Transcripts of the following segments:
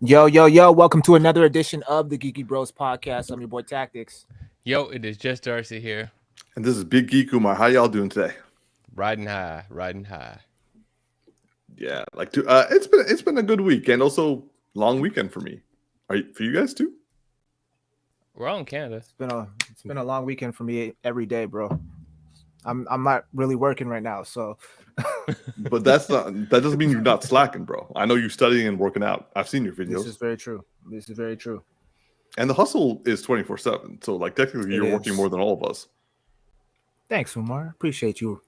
Yo, yo, yo, welcome to another edition of the Geeky Bros Podcast. I'm your boy Tactix. Yo, it is just Darcy here. And this is Big Geek Umar. How y'all doing today? Riding high, riding high. Yeah, it's been a good week and also long weekend for me. For you guys too? We're all in Canada. It's been a long weekend for me every day, bro. I'm not really working right now, so But that doesn't mean you're not slacking, bro. I know you're studying and working out. I've seen your videos. This is very true. And the hustle is 24/7. So like technically you're working more than all of us. Thanks, Umar. Appreciate you.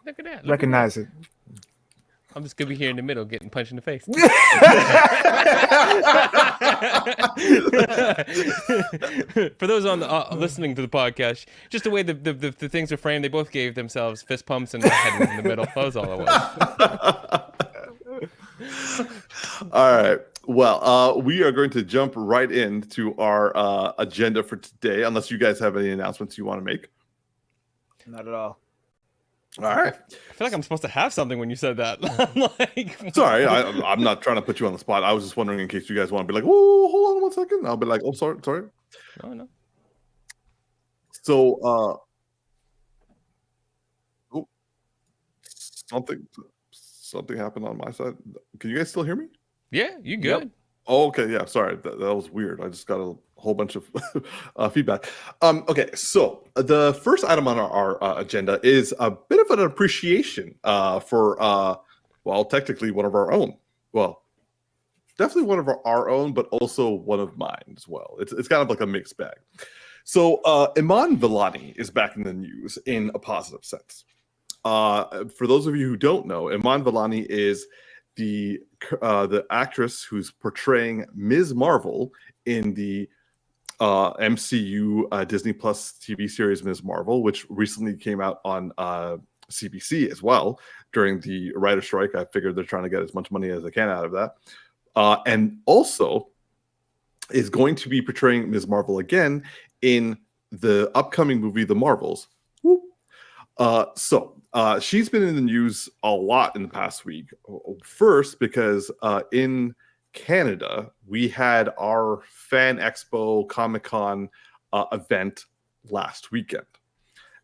Look at that. Recognize it. I'm just gonna be here in the middle getting punched in the face. For those on listening to the podcast, just the way the things are framed, they both gave themselves fist pumps and my head was in the middle. That was all it was. All right. Well, we are going to jump right into our agenda for today, unless you guys have any announcements you want to make. Not at all. All right. I feel like I'm supposed to have something when you said that. Sorry, I'm not trying to put you on the spot. I was just wondering in case you guys want to be like, "Oh, hold on 1 second." I'll be like, "Oh, sorry." No. So, something happened on my side. Can you guys still hear me? Yeah, you good. Yep. Oh, okay. Yeah. Sorry, that was weird. I just got a whole bunch of feedback. Okay, so the first item on our agenda is a bit of an appreciation for, well, technically one of our own. Well, definitely one of our own, but also one of mine as well. It's kind of like a mixed bag. So Iman Vellani is back in the news in a positive sense. For those of you who don't know, Iman Vellani is the actress who's portraying Ms. Marvel in the MCU Disney Plus TV series Ms. Marvel, which recently came out on CBC as well during the writer strike. I figured they're trying to get as much money as they can out of that. And also is going to be portraying Ms. Marvel again in the upcoming movie, The Marvels. So she's been in the news a lot in the past week. First, because in Canada, we had our Fan Expo Comic-Con event last weekend.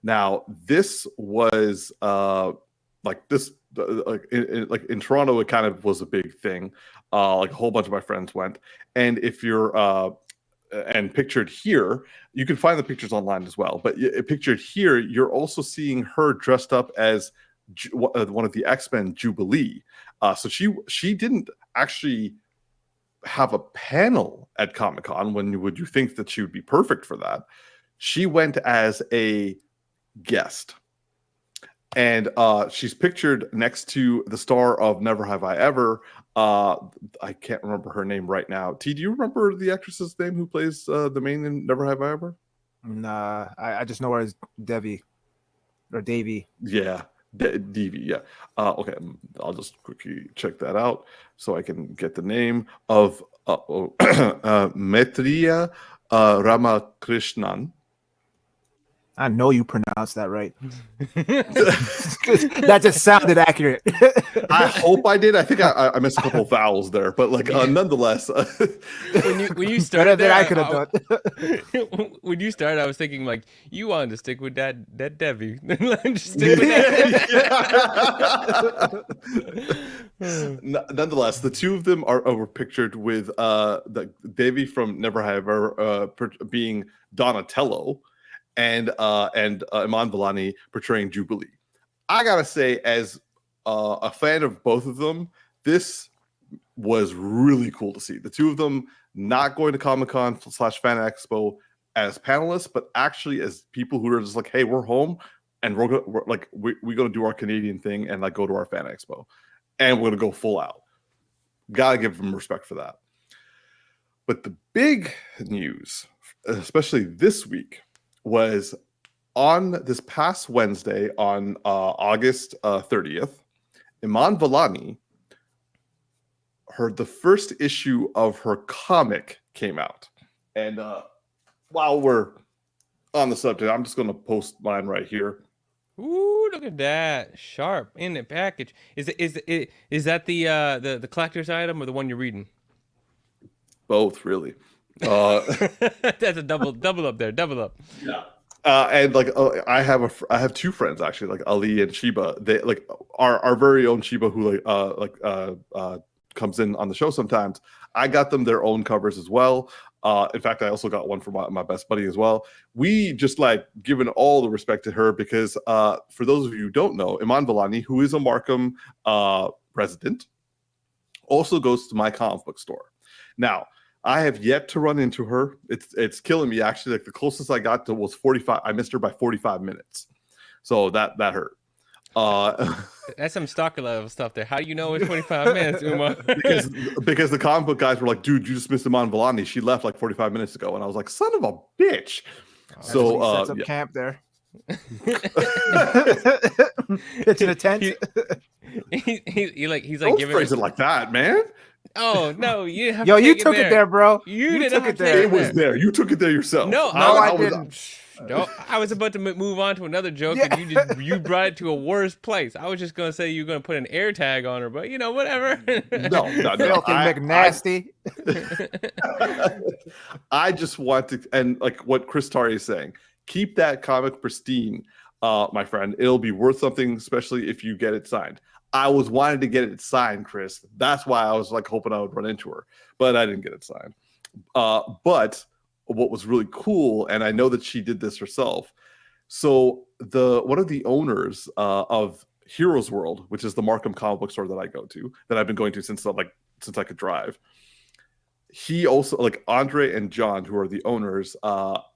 Now, this was in Toronto, it kind of was a big thing. Like a whole bunch of my friends went, and if you're and pictured here, you can find the pictures online as well. But pictured here, you're also seeing her dressed up as one of the X-Men, Jubilee. So she didn't actually have a panel at Comic-Con. When would you think that she would be perfect for that? She went as a guest. And she's pictured next to the star of Never Have I Ever. I can't remember her name right now. T, do you remember the actress's name who plays the main in Never Have I Ever? Nah, I just know her as Devi or Davy. Yeah, Devi. Yeah. Okay, I'll just quickly check that out so I can get the name of Maitreya Ramakrishnan. I know you pronounced that right. That just sounded accurate. I hope I did. I think I missed a couple of vowels there, but nonetheless, when you started, that I could have done. When you started, I was thinking like you wanted to stick with that Debbie. Just stick with that. Nonetheless, the two of them were pictured with the Devi from Never Have Ever being Donatello. And Iman Vellani portraying Jubilee. I gotta say, as a fan of both of them, this was really cool to see. The two of them not going to Comic-Con / Fan Expo as panelists, but actually as people who are just like, hey, we're home, and we're gonna do our Canadian thing and like go to our Fan Expo, and we're gonna go full out. Gotta give them respect for that. But the big news, especially this week, was on this past Wednesday on August 30th, Iman Vellani, the first issue of her comic came out. And while we're on the subject, I'm just going to post mine right here. Ooh, look at that. Sharp in the package. Is that the collector's item or the one you're reading? Both, really. That's a double up there, double up. Yeah. And like I have two friends actually, like Ali and Shiba. They like our very own Shiba, who comes in on the show sometimes. I got them their own covers as well. In fact, I also got one for my best buddy as well. We just like given all the respect to her because for those of you who don't know, Iman Vellani, who is a Markham resident, also goes to my comic book store. Now, I have yet to run into her. It's killing me actually. Like the closest I got to was 45. I missed her by 45 minutes. So that hurt. That's some stalker level stuff there. How do you know it's 45 minutes, Umar? because the comic book guys were like, dude, you just missed Iman Vellani. She left like 45 minutes ago. And I was like, son of a bitch. That's So when he sets up yeah. camp there. Pitching a tent. He's like Don't giving phrase it like that, man. Oh no, you didn't have Yo, to you take took it there, bro. You did took not it take there. It was there. You took it there yourself. No, I didn't. No, I was about to move on to another joke, Yeah. and you brought it to a worse place. I was just gonna say you're gonna put an air tag on her, but you know, whatever. No. Filthy McNasty. I just want to, and like what Chris Tari is saying, keep that comic pristine, my friend. It'll be worth something, especially if you get it signed. I was wanting to get it signed, Chris. That's why I was like hoping I would run into her, but I didn't get it signed. But what was really cool, and I know that she did this herself. So one of the owners of Heroes World, which is the Markham comic book store that I go to, that I've been going to since I could drive. He also, like Andre and John, who are the owners,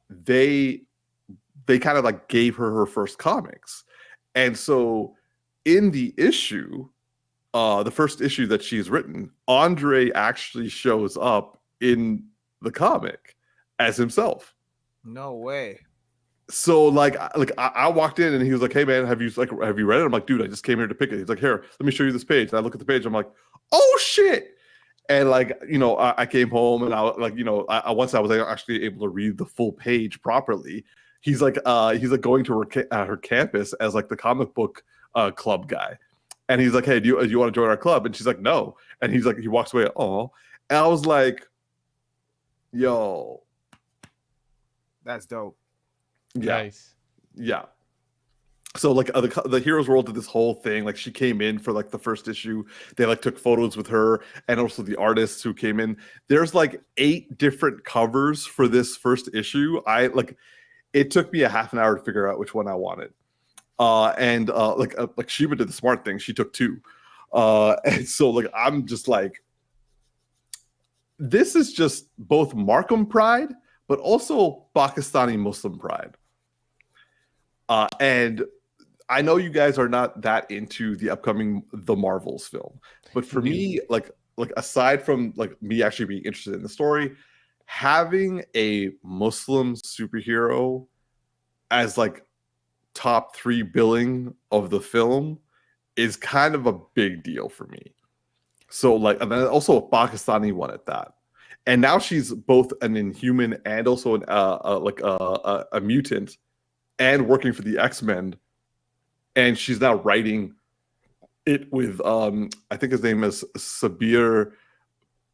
they kind of like gave her first comics, and so in the issue, the first issue that she's written, Andre actually shows up in the comic as himself. No way. So like I walked in and he was like, "Hey man, have you read it?" I'm like, "Dude, I just came here to pick it." He's like, "Here, let me show you this page." And I look at the page, I'm like, "Oh shit!" And like I came home and I like once I was actually able to read the full page properly. He's like going to her campus as like the comic book club guy, and he's like, "Hey, do you want to join our club?" And she's like, "No." And he's like, he walks away. Oh, and I was like, "Yo, That's dope." yeah, Nice. yeah." So like the Heroes World did this whole thing. Like she came in for like the first issue. They like took photos with her and also the artists who came in. There's like 8 different covers for this first issue. It took me a half an hour to figure out which one I wanted. And like Shiba did the smart thing. She took 2. And so like I'm just like, this is just both Markham pride, but also Pakistani Muslim pride. And I know you guys are not that into the upcoming The Marvels film, but for me, like aside from like me actually being interested in the story, having a Muslim superhero as like top 3 billing of the film is kind of a big deal for me. So like, and then also a Pakistani one at that. And now she's both an Inhuman and also a mutant, and working for the X-Men. And she's now writing it with I think his name is Sabir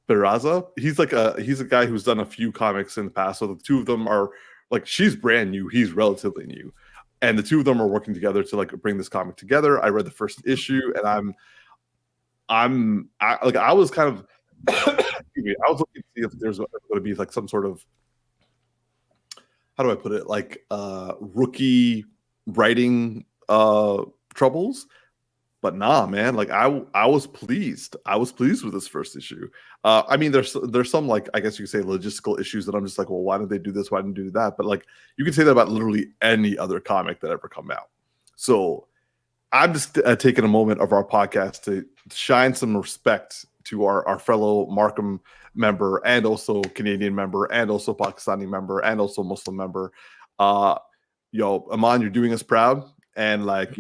Baraza. He's a guy who's done a few comics in the past. So the two of them are like, she's brand new, he's relatively new, and the two of them are working together to like bring this comic together. I read the first issue, and I was kind of I was looking to see if there's going to be like some sort of, how do I put it, like rookie writing troubles. But nah, man, like I was pleased. I was pleased with this first issue. I mean, there's some, like, I guess you could say logistical issues that I'm just like, well, why did they do this? Why didn't they do that? But like, you can say that about literally any other comic that ever come out. So I'm just taking a moment of our podcast to shine some respect to our fellow Markham member, and also Canadian member, and also Pakistani member, and also Muslim member. Yo, Iman, you're doing us proud, and like,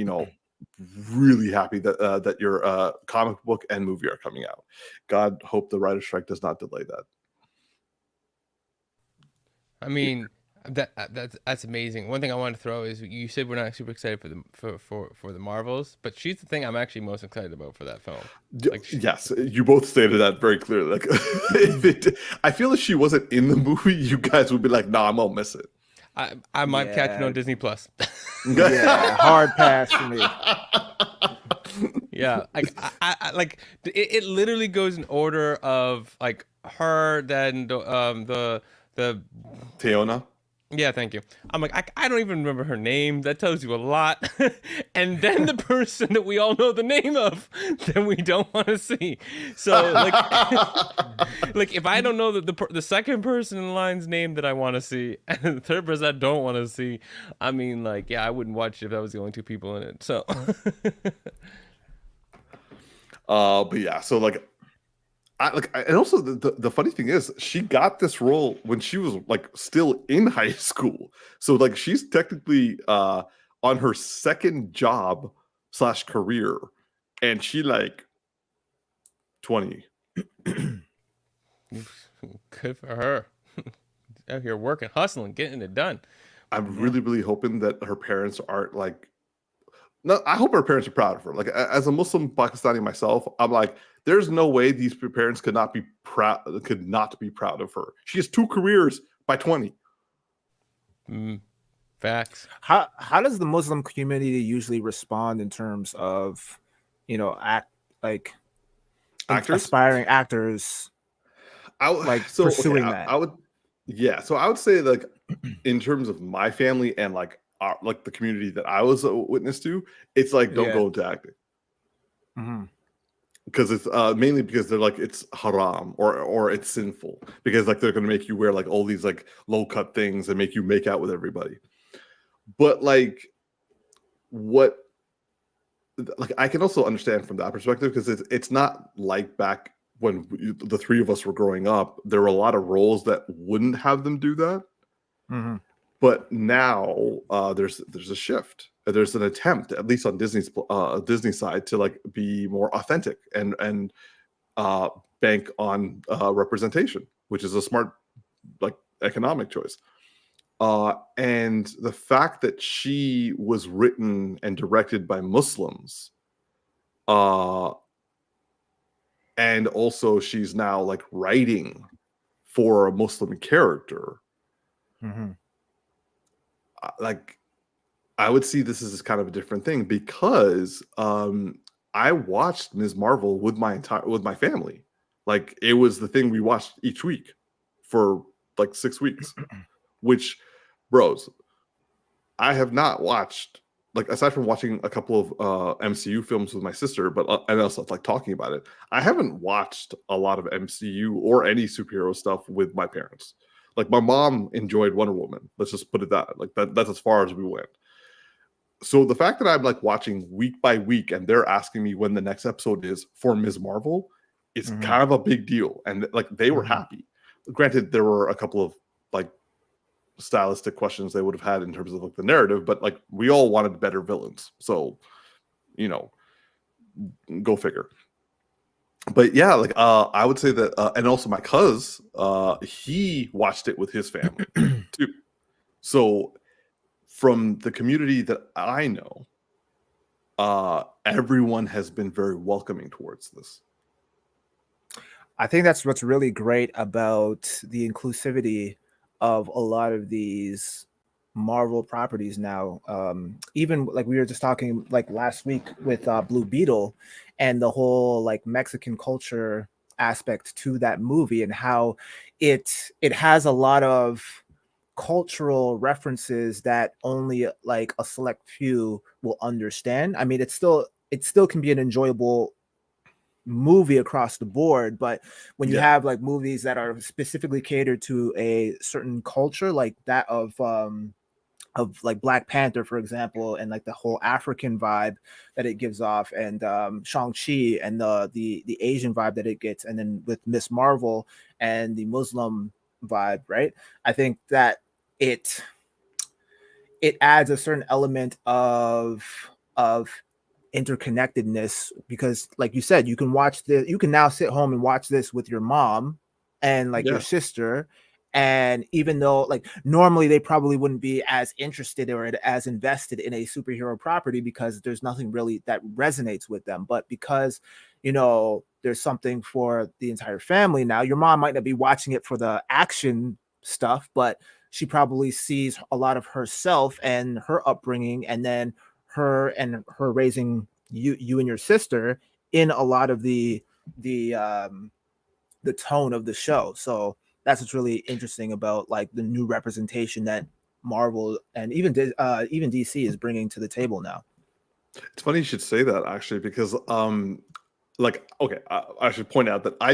really happy that your comic book and movie are coming out. God, hope the writer's strike does not delay that. I mean, That's amazing. One thing I wanted to throw is you said we're not super excited for the Marvels, but she's the thing I'm actually most excited about for that film. Like yes, you both stated that very clearly. Like, I feel if she wasn't in the movie, you guys would be like, "Nah, I'm gonna miss it." I might catch it on Disney Plus. Yeah, hard pass for me. Yeah, like I like it literally goes in order of like her, then the Teona. yeah, thank you. I'm like, I don't even remember her name. That tells you a lot. And then the person that we all know the name of, then we don't want to see. So like, like if I don't know the second person in line's name that I want to see, and the third person I don't want to see, I mean, like, yeah, I wouldn't watch it if that was the only two people in it. So, But yeah, so like, and also the funny thing is, she got this role when she was like still in high school. So like, she's technically on her second job / career, and she like 20. good for her. Out here working, hustling, getting it done. I'm really hoping that her parents aren't like. No, I hope her parents are proud of her. Like, as a Muslim Pakistani myself, I'm like, there's no way these parents could not be proud of her. She has 2 careers by 20. Facts. How does the Muslim community usually respond in terms of, Actors? aspiring actors, pursuing that? So I would say, like, in terms of my family and like the community that I was a witness to, it's like, don't go into acting. Because it's mainly because they're like, it's haram or it's sinful, because like they're going to make you wear like all these like low cut things and make you make out with everybody. But like, I can also understand from that perspective, because it's not like back when the 3 of us were growing up, there were a lot of roles that wouldn't have them do that. But now there's a shift. There's an attempt, at least on Disney side, to like be more authentic and bank on representation, which is a smart like economic choice. And the fact that she was written and directed by Muslims, and also she's now like writing for a Muslim character. Like, I would see this as kind of a different thing, because I watched Ms. Marvel with my family. Like, it was the thing we watched each week for like 6 weeks. Which, bros, I have not watched, like, aside from watching a couple of MCU films with my sister, but and also like talking about it, I haven't watched a lot of MCU or any superhero stuff with my parents. Like, my mom enjoyed Wonder Woman. Let's just put it that. Like, that's as far as we went. So the fact that I'm like watching week by week and they're asking me when the next episode is for Ms. Marvel is kind of a big deal. And like, they were happy. Granted, there were a couple of like stylistic questions they would have had in terms of like the narrative, but like, we all wanted better villains. So, you know, go figure. But yeah, like I would say that, and also my cousin, he watched it with his family too. So from the community that I know, everyone has been very welcoming towards this. I think that's what's really great about the inclusivity of a lot of these Marvel properties now. Even like we were just talking like last week with Blue Beetle and the whole like Mexican culture aspect to that movie, and how it has a lot of cultural references that only like a select few will understand. I mean, it still can be an enjoyable movie across the board, but when you have like movies that are specifically catered to a certain culture, like that of like Black Panther, for example, and like the whole African vibe that it gives off, and Shang-Chi and the Asian vibe that it gets, and then with Miss Marvel and the Muslim vibe, right? I think that it adds a certain element of interconnectedness, because like you said, you can now sit home and watch this with your mom and like your sister, And even though like normally they probably wouldn't be as interested or as invested in a superhero property because there's nothing really that resonates with them. But because, you know, there's something for the entire family now, your mom might not be watching it for the action stuff, but she probably sees a lot of herself and her upbringing, and then her raising you and your sister in a lot of the tone of the show. So that's what's really interesting about like the new representation that Marvel and even DC is bringing to the table now. It's funny you should say that actually, because like, okay, I should point out that I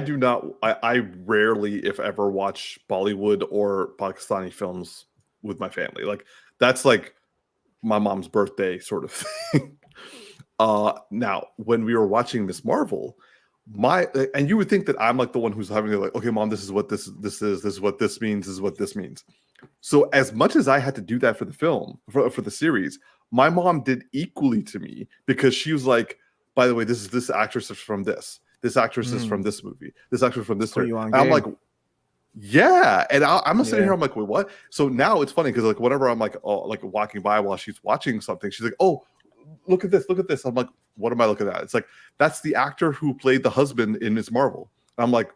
rarely, if ever, watch Bollywood or Pakistani films with my family. Like, that's like my mom's birthday sort of thing. Now, when we were watching Miss Marvel, and you would think that I'm like the one who's having to like, okay, mom, this is what this is what this means, this is what this means. So as much as I had to do that for the film, for the series, my mom did equally to me, because she was like, by the way, this actress is from this actress is from this movie, this actress from this movie. And I'm like, yeah. And I'm sitting here, I'm like, wait, what? So now it's funny because like whenever I'm like, oh, like walking by while she's watching something, she's like, oh, look at this. I'm like, what am I looking at? It's like, that's the actor who played the husband in Miss Marvel. And I'm like,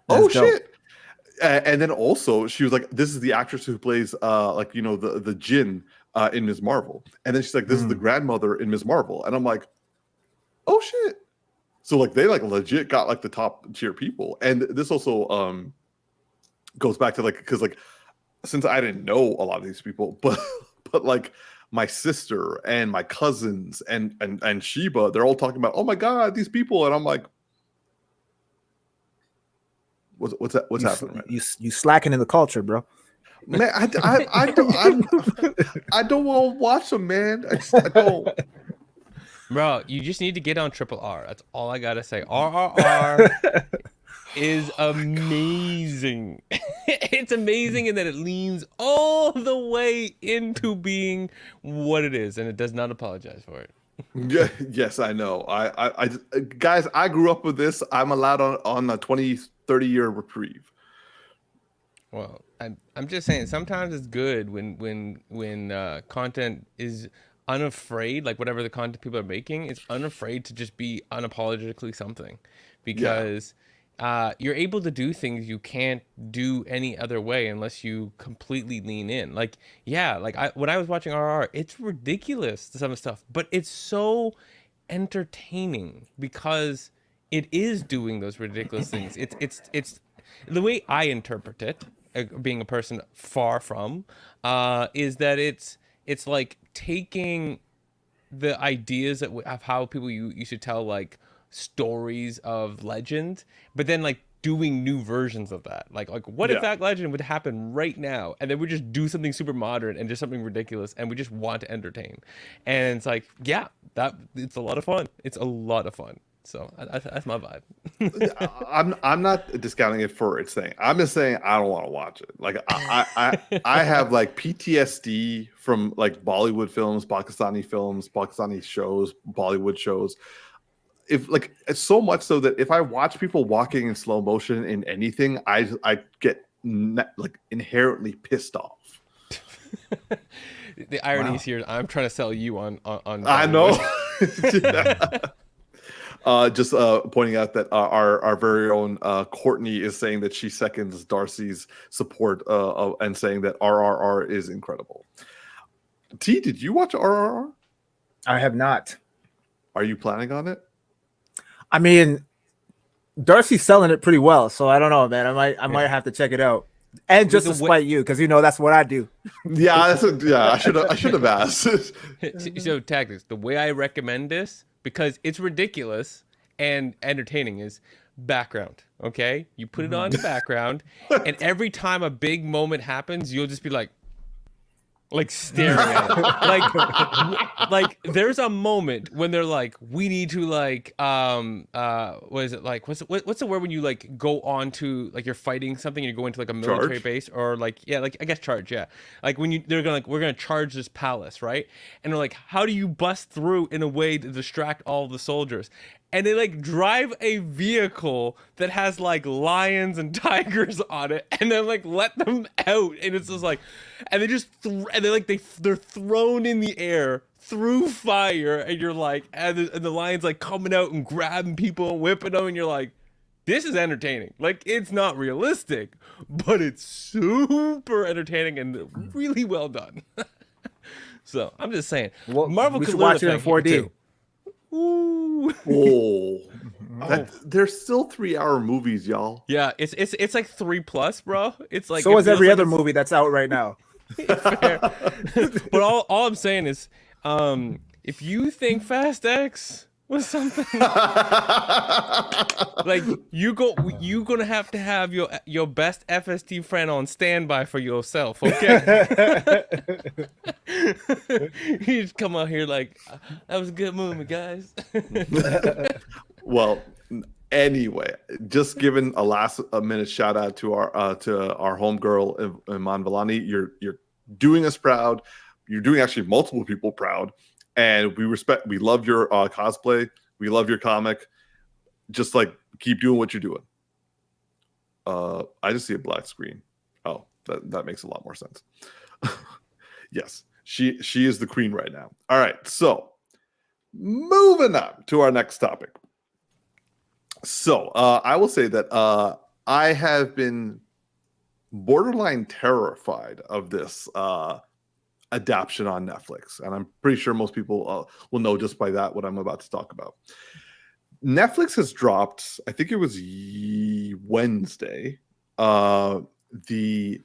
oh shit. And then also she was like, this is the actress who plays like, you know, the Jinn in Ms. Marvel. And then she's like, this is the grandmother in Ms. Marvel. And I'm like, oh shit. So like they like legit got like the top tier people. And this also goes back to like, because like since I didn't know a lot of these people, but like my sister and my cousins and Sheba, they're all talking about, oh my God, these people. And I'm like, what's happening? Right, you slacking in the culture, bro. Man, I don't want to watch them, man. I don't. Bro, you just need to get on Triple R. That's all I gotta say. RRR is amazing. It's amazing in that it leans all the way into being what it is, and it does not apologize for it. Yeah, yes, I know. I guys, I grew up with this. I'm allowed on a 20, 30-year reprieve. Well, I'm just saying sometimes it's good when content is unafraid, like whatever the content people are making is unafraid to just be unapologetically something, because you're able to do things you can't do any other way unless you completely lean in. Like, yeah, like when I was watching RR, it's ridiculous, some of the stuff, but it's so entertaining because it is doing those ridiculous things. It's the way I interpret it, being a person far from, is that it's like taking the ideas of how people used to tell like stories of legend, but then like doing new versions of that. Like what if that legend would happen right now, and then we just do something super modern and just something ridiculous, and we just want to entertain. And it's like, yeah, it's a lot of fun. It's a lot of fun. So that's my vibe. I'm not discounting it for its thing. I'm just saying I don't want to watch it. Like I have like PTSD from like Bollywood films, Pakistani shows, Bollywood shows. If like it's so much so that if I watch people walking in slow motion in anything, I get like inherently pissed off. The irony is here. I'm trying to sell you on I know. Just pointing out that our very own Courtney is saying that she seconds Darcy's support and saying that RRR is incredible. T, did you watch RRR? I have not. Are you planning on it? I mean, Darcy's selling it pretty well, so I don't know, man. I might have to check it out. And just to spite you, because you know that's what I do. Yeah, I should have asked. So Tactix, the way I recommend this, because it's ridiculous and entertaining, is background. Okay, you put it on the background, and every time a big moment happens, you'll just be like staring at it. like there's a moment when they're like, we need to like what is it, like what's the word when you like go on to like you're fighting something and you go into like a military base, or like like I guess charge, like when they're gonna like, we're gonna charge this palace, right? And they're like, how do you bust through in a way to distract all the soldiers? and they like drive a vehicle that has like lions and tigers on it, and then like let them out, and it's just like, and they just they're thrown in the air through fire, and you're like, and the lions like coming out and grabbing people and whipping them, and you're like, this is entertaining. Like, it's not realistic, but it's super entertaining and really well done. So I'm just saying, Well, Marvel we could should learn watch a it in thing here, 4D. too. Ooh. They're still 3-hour movies, y'all. Yeah, it's like 3+, bro. It's like, So it is feels every like other it's- movie that's out right now. Fair. But all I'm saying is, if you think Fast X was something, like you gonna have to have your best FST friend on standby for yourself, okay? You just come out here like, that was a good movie, guys. Well, anyway, just giving a minute shout out to our homegirl Iman Vellani. You're doing us proud. You're doing actually multiple people proud, and we love your cosplay. We love your comic. Just like keep doing what you're doing. I just see a black screen. Oh, that makes a lot more sense. Yes, she is the queen right now. All right, so moving on to our next topic. So I will say that I have been borderline terrified of this adaptation on Netflix, and I'm pretty sure most people will know just by that what I'm about to talk about. Netflix has dropped, I think it was Wednesday, the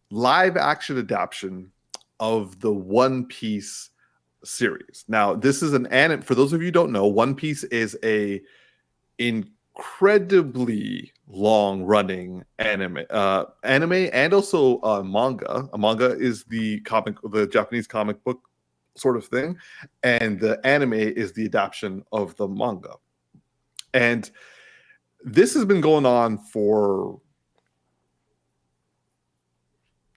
live action adaptation of the One Piece series. Now, this is an anime. For those of you who don't know, One Piece is a incredibly long-running anime and also manga. A manga is the Japanese comic book sort of thing, and the anime is the adaptation of the manga. And this has been going on for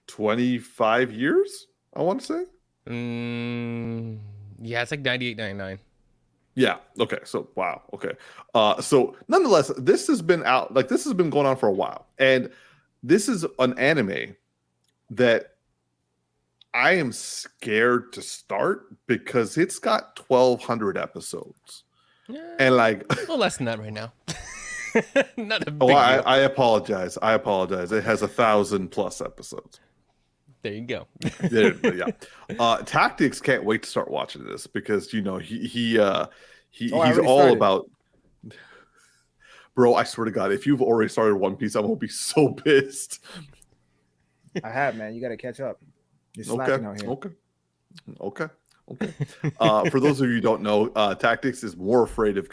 25 years, I want to say. Yeah, it's like 98, 99. Yeah. Okay. So wow. Okay. So nonetheless, this has been out. Like this has been going on for a while, and this is an anime that I am scared to start because it's got 1,200 episodes, and like a little less than that right now. Not a big oh, deal. I apologize. I apologize. It has 1,000+ episodes. There you go. Yeah. Tactix can't wait to start watching this because you know he's all started. about. Bro, I swear to God, if you've already started One Piece, I'm gonna be so pissed. I have, man. You got to catch up. You're slacking out here. Okay. For those of you who don't know, Tactix is more afraid of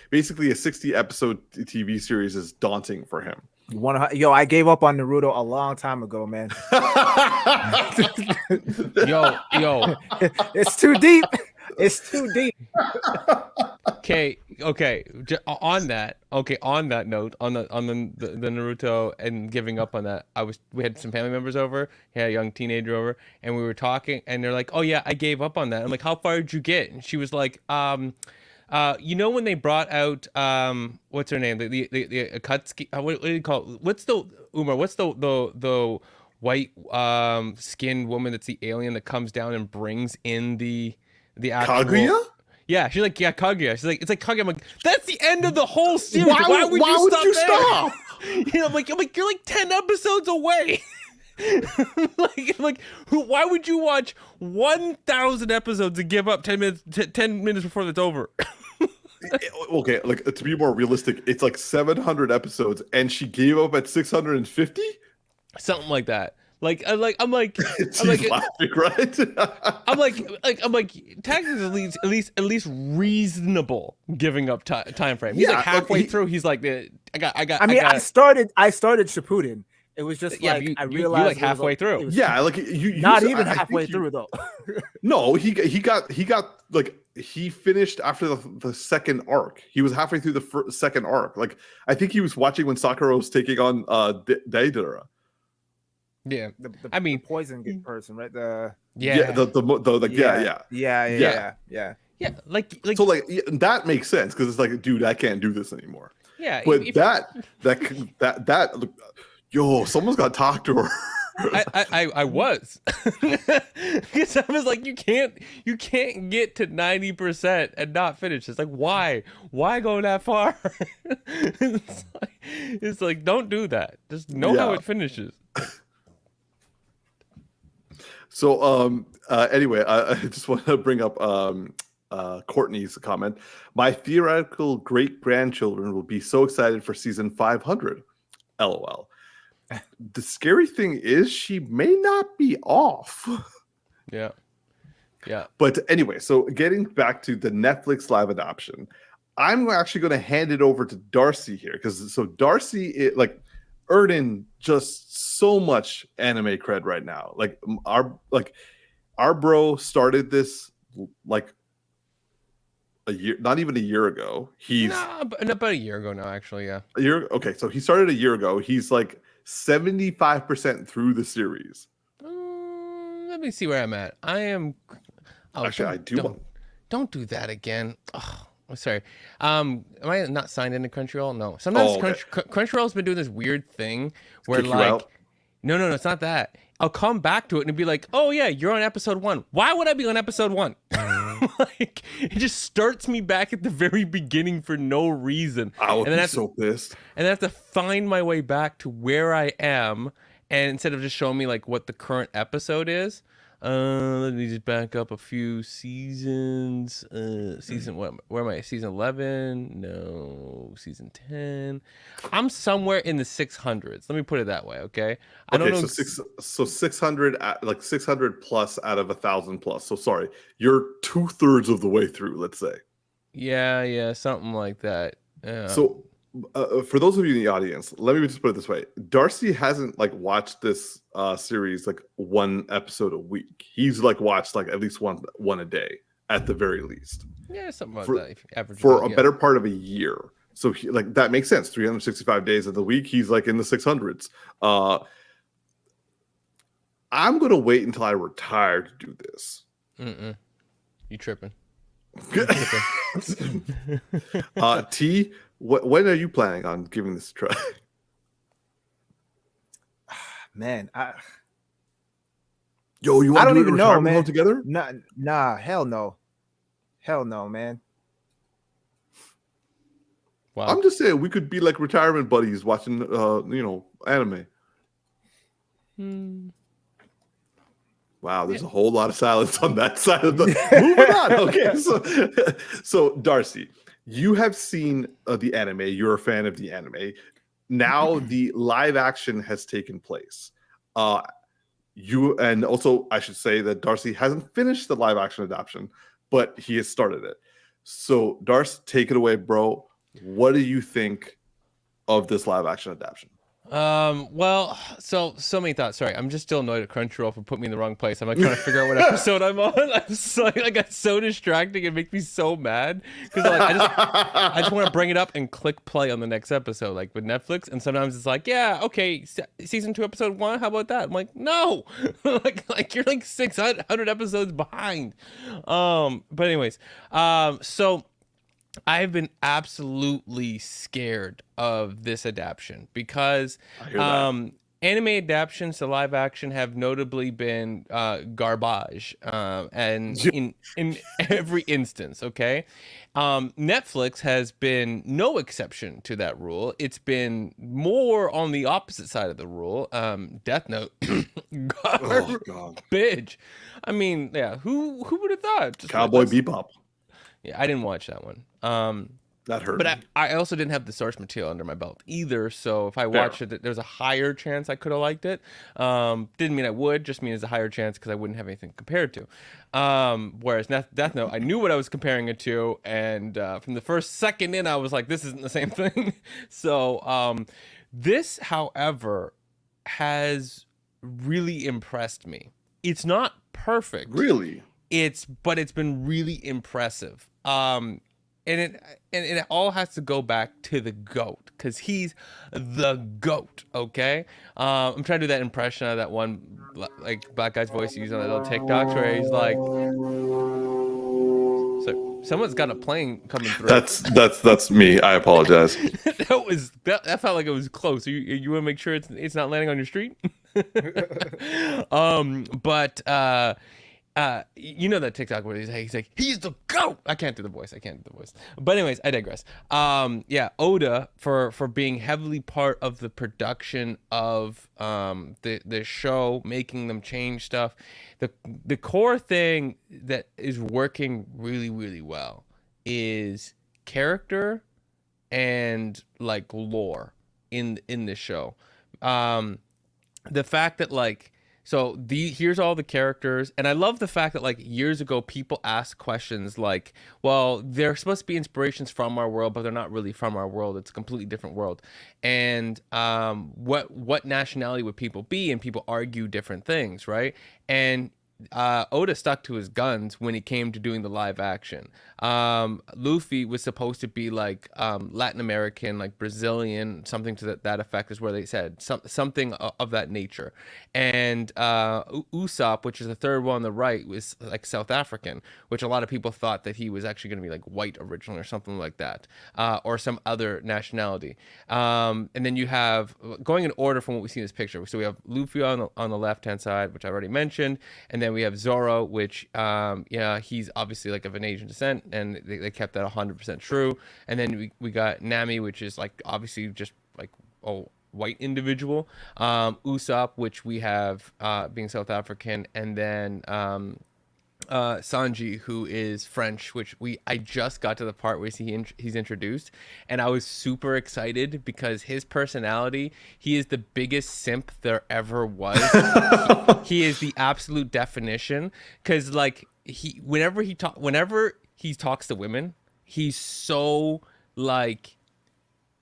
basically a 60-episode TV series is daunting for him. I gave up on Naruto a long time ago, man. Yo. It's too deep. It's too deep. Okay. On that note, on the Naruto and giving up on that, we had some family members over, had a young teenager over, and we were talking, and they're like, "Oh yeah, I gave up on that." I'm like, "How far did you get?" And she was like, you know when they brought out what's her name, the Akatsuki, what do you call it? What's the white skinned woman that's the alien that comes down and brings in the actual Kaguya? Yeah, she's like, yeah, Kaguya. She's like, it's like Kaguya. I'm like, that's the end of the whole series. Why would you stop? You know, I'm like, you're like 10 episodes away. Why would you watch 1,000 episodes and give up 10 minutes before it's over? Okay, like to be more realistic, it's like 700 episodes, and she gave up at 650. Something like that. She's laughing, right? I'm like, Tactics is at least reasonable giving up time frame. He's like halfway through. He's like, I started Shippuden. It was just yeah, I realized you like halfway through. Yeah, like you not even halfway through though. No, he got like he finished after the second arc. He was halfway through the second arc. Like I think he was watching when Sakura was taking on Deidara. Yeah, the poison person, right? Yeah, Yeah, like So like that makes sense because it's like, dude, I can't do this anymore. yeah. But yo, someone's got to talk to her. I was because I was like, you can't get to 90% and not finish. It's like, why go that far? it's like don't do that. Just know how it finishes. So anyway, I just want to bring up Courtney's comment. My theoretical great grandchildren will be so excited for season 500. LOL. The scary thing is she may not be off. Yeah. But anyway, so getting back to the Netflix live adoption, I'm actually going to hand it over to Darcy here because Darcy earning just so much anime cred right now. Like our bro started this like a year, not even a year ago. About a year ago now, actually. Yeah. A year. Okay, so he started a year ago. He's like 75% through the series. Let me see where I'm at. I am. Oh, actually, I do. Don't do that again. Oh, sorry. Am I not signed into Crunchyroll? No. Sometimes Crunchyroll's been doing this weird thing where like, no, it's not that. I'll come back to it and it'll be like, oh yeah, you're on episode 1. Why would I be on episode 1? Like it just starts me back at the very beginning for no reason. I would be so pissed. And I have to find my way back to where I am, and instead of just showing me like what the current episode is, let me just back up a few seasons. Season what? Where am I? Season 11? No, season 10. I'm somewhere in the 600s. Let me put it that way, okay? I don't know. So 600, like 600 plus out of 1,000 plus. So sorry, you're 2/3 of the way through. Let's say. Yeah, something like that. Yeah. So. For those of you in the audience, let me just put it this way: Darcy hasn't like watched this series like one episode a week. He's like watched like at least one a day at the very least. Yeah, something like that. If you average for a better part of a year. So like that makes sense. 365 days of the week, he's like in the 600s. I'm gonna wait until I retire to do this. You tripping? T. When are you planning on giving this a try? Man, you want to do even know, man. Together? Nah, hell no, man. Wow. I'm just saying we could be like retirement buddies watching, anime. Wow, there's a whole lot of silence on that side of the. Moving on. Okay, so Darcy. You have seen the anime. You're a fan of the anime. Now the live action has taken place. And also I should say that Darcy hasn't finished the live action adaptation, but he has started it. So Darcy, take it away, bro. What do you think of this live action adaptation? Well, so many thoughts. Sorry, I'm just still annoyed at Crunchyroll for putting me in the wrong place. I'm like trying to figure out what episode I'm on. I'm so, I got so distracting. It makes me so mad because like I just want to bring it up and click play on the next episode, like with Netflix. And sometimes it's like, yeah, okay, season 2, episode 1. How about that? I'm like, no, like you're like 600 episodes behind. But anyways, so. I've been absolutely scared of this adaptation because anime adaptations to live action have notably been garbage and in every instance, okay? Netflix has been no exception to that rule. It's been more on the opposite side of the rule. Death Note, garbage. I mean, yeah, who would have thought? Just Cowboy Bebop. Yeah, I didn't watch that one. That hurt. But I also didn't have the source material under my belt either. So if I watched it, there's a higher chance I could have liked it. Didn't mean I would, just mean there's a higher chance because I wouldn't have anything compared to. Whereas Death Note, I knew what I was comparing it to, and from the first second in, I was like, this isn't the same thing. So this, however, has really impressed me. It's not perfect. Really? But it's been really impressive. And it all has to go back to the GOAT because he's the GOAT. Okay. I'm trying to do that impression of that one like black guy's voice used on that little TikToks where he's like, so Someone's got a plane coming through. That's me. I apologize. that felt like it was close. You want to make sure it's not landing on your street. You know that TikTok where he's like he's the GOAT. I can't do the voice. But anyways, I digress. Yeah, Oda for being heavily part of the production of the show, making them change stuff. The core thing that is working really, really well is character and like lore in the show. The fact that like, so here's all the characters, and I love the fact that like years ago people asked questions like, well, they're supposed to be inspirations from our world, but they're not really from our world. It's a completely different world. And what nationality would people be? And people argue different things, right? And Oda stuck to his guns when it came to doing the live action. Luffy was supposed to be like Latin American, like Brazilian, something to that effect is where they said something of that nature. And Usopp, which is the third one on the right, was like South African, which a lot of people thought that he was actually going to be like white originally or something like that, or some other nationality. And then you have, going in order from what we see in this picture, so we have Luffy on the left hand side, which I already mentioned, and then we have Zoro, which he's obviously like of an Asian descent, and they kept that 100% true. And then we got Nami, which is like obviously just like white individual. Usopp, which we have being South African, and then Sanji, who is French, which I just got to the part where he's introduced, and I was super excited because his personality, he is the biggest simp there ever was. he is the absolute definition, because like whenever he talks to women, he's so like,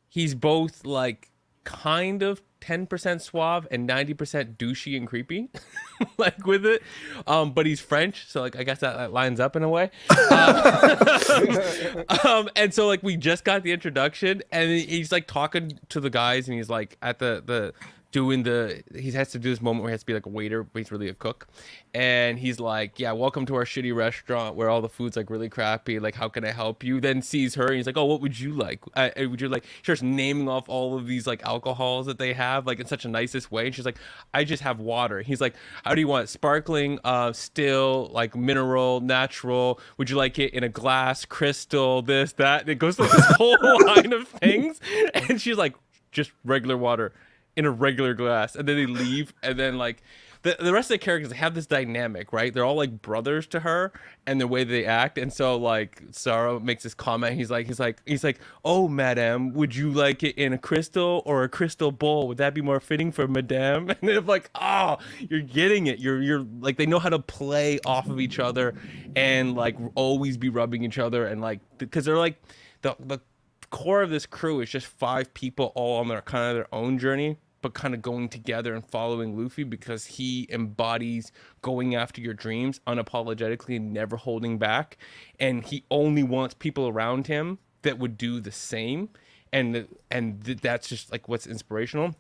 he's both like kind of 10% suave and 90% douchey and creepy, like with it. But he's French, so like I guess that lines up in a way. And so like we just got the introduction, and he's like talking to the guys, and he's like at the he has to do this moment where he has to be like a waiter, but he's really a cook. And he's like, yeah, welcome to our shitty restaurant where all the food's like really crappy. Like, how can I help you? Then sees her and he's like, oh, what would you like? Would you like, she starts naming off all of these like alcohols that they have, like in such a nicest way. And she's like, I just have water. He's like, how do you want it? Sparkling, still, like mineral, natural? Would you like it in a glass, crystal, this, that? And it goes like this whole line of things. And she's like, just regular water in a regular glass. And then they leave, and then like the rest of the characters, they have this dynamic, right? They're all like brothers to her, and the way they act. And so like Zoro makes this comment, he's like, oh madame, would you like it in a crystal or a crystal bowl? Would that be more fitting for madame? And they're like, oh, you're getting it. You're like, they know how to play off of each other and like always be rubbing each other, and like, because they're like the core of this crew is just 5 people all on their kind of their own journey, but kind of going together and following Luffy, because he embodies going after your dreams unapologetically and never holding back. And he only wants people around him that would do the same. And that's just like what's inspirational.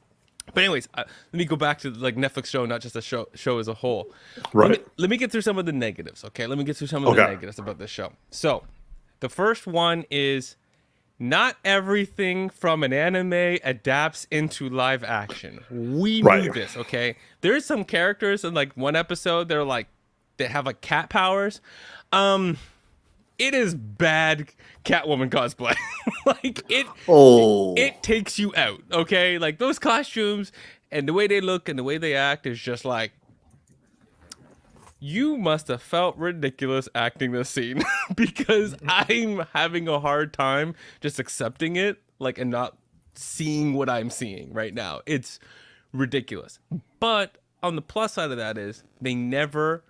But anyways, let me go back to like Netflix show, not just the show as a whole. Right. Let me get through some of the negatives. Okay. Let me get through some of the negatives about this show. So the first one is, not everything from an anime adapts into live action. We knew this, okay? There's some characters in like one episode, they have like cat powers. It is bad Catwoman cosplay. Like it takes you out, okay? Like those costumes and the way they look and the way they act is just like, you must have felt ridiculous acting this scene, because I'm having a hard time just accepting it, like, and not seeing what I'm seeing right now. It's ridiculous. But on the plus side of that is they never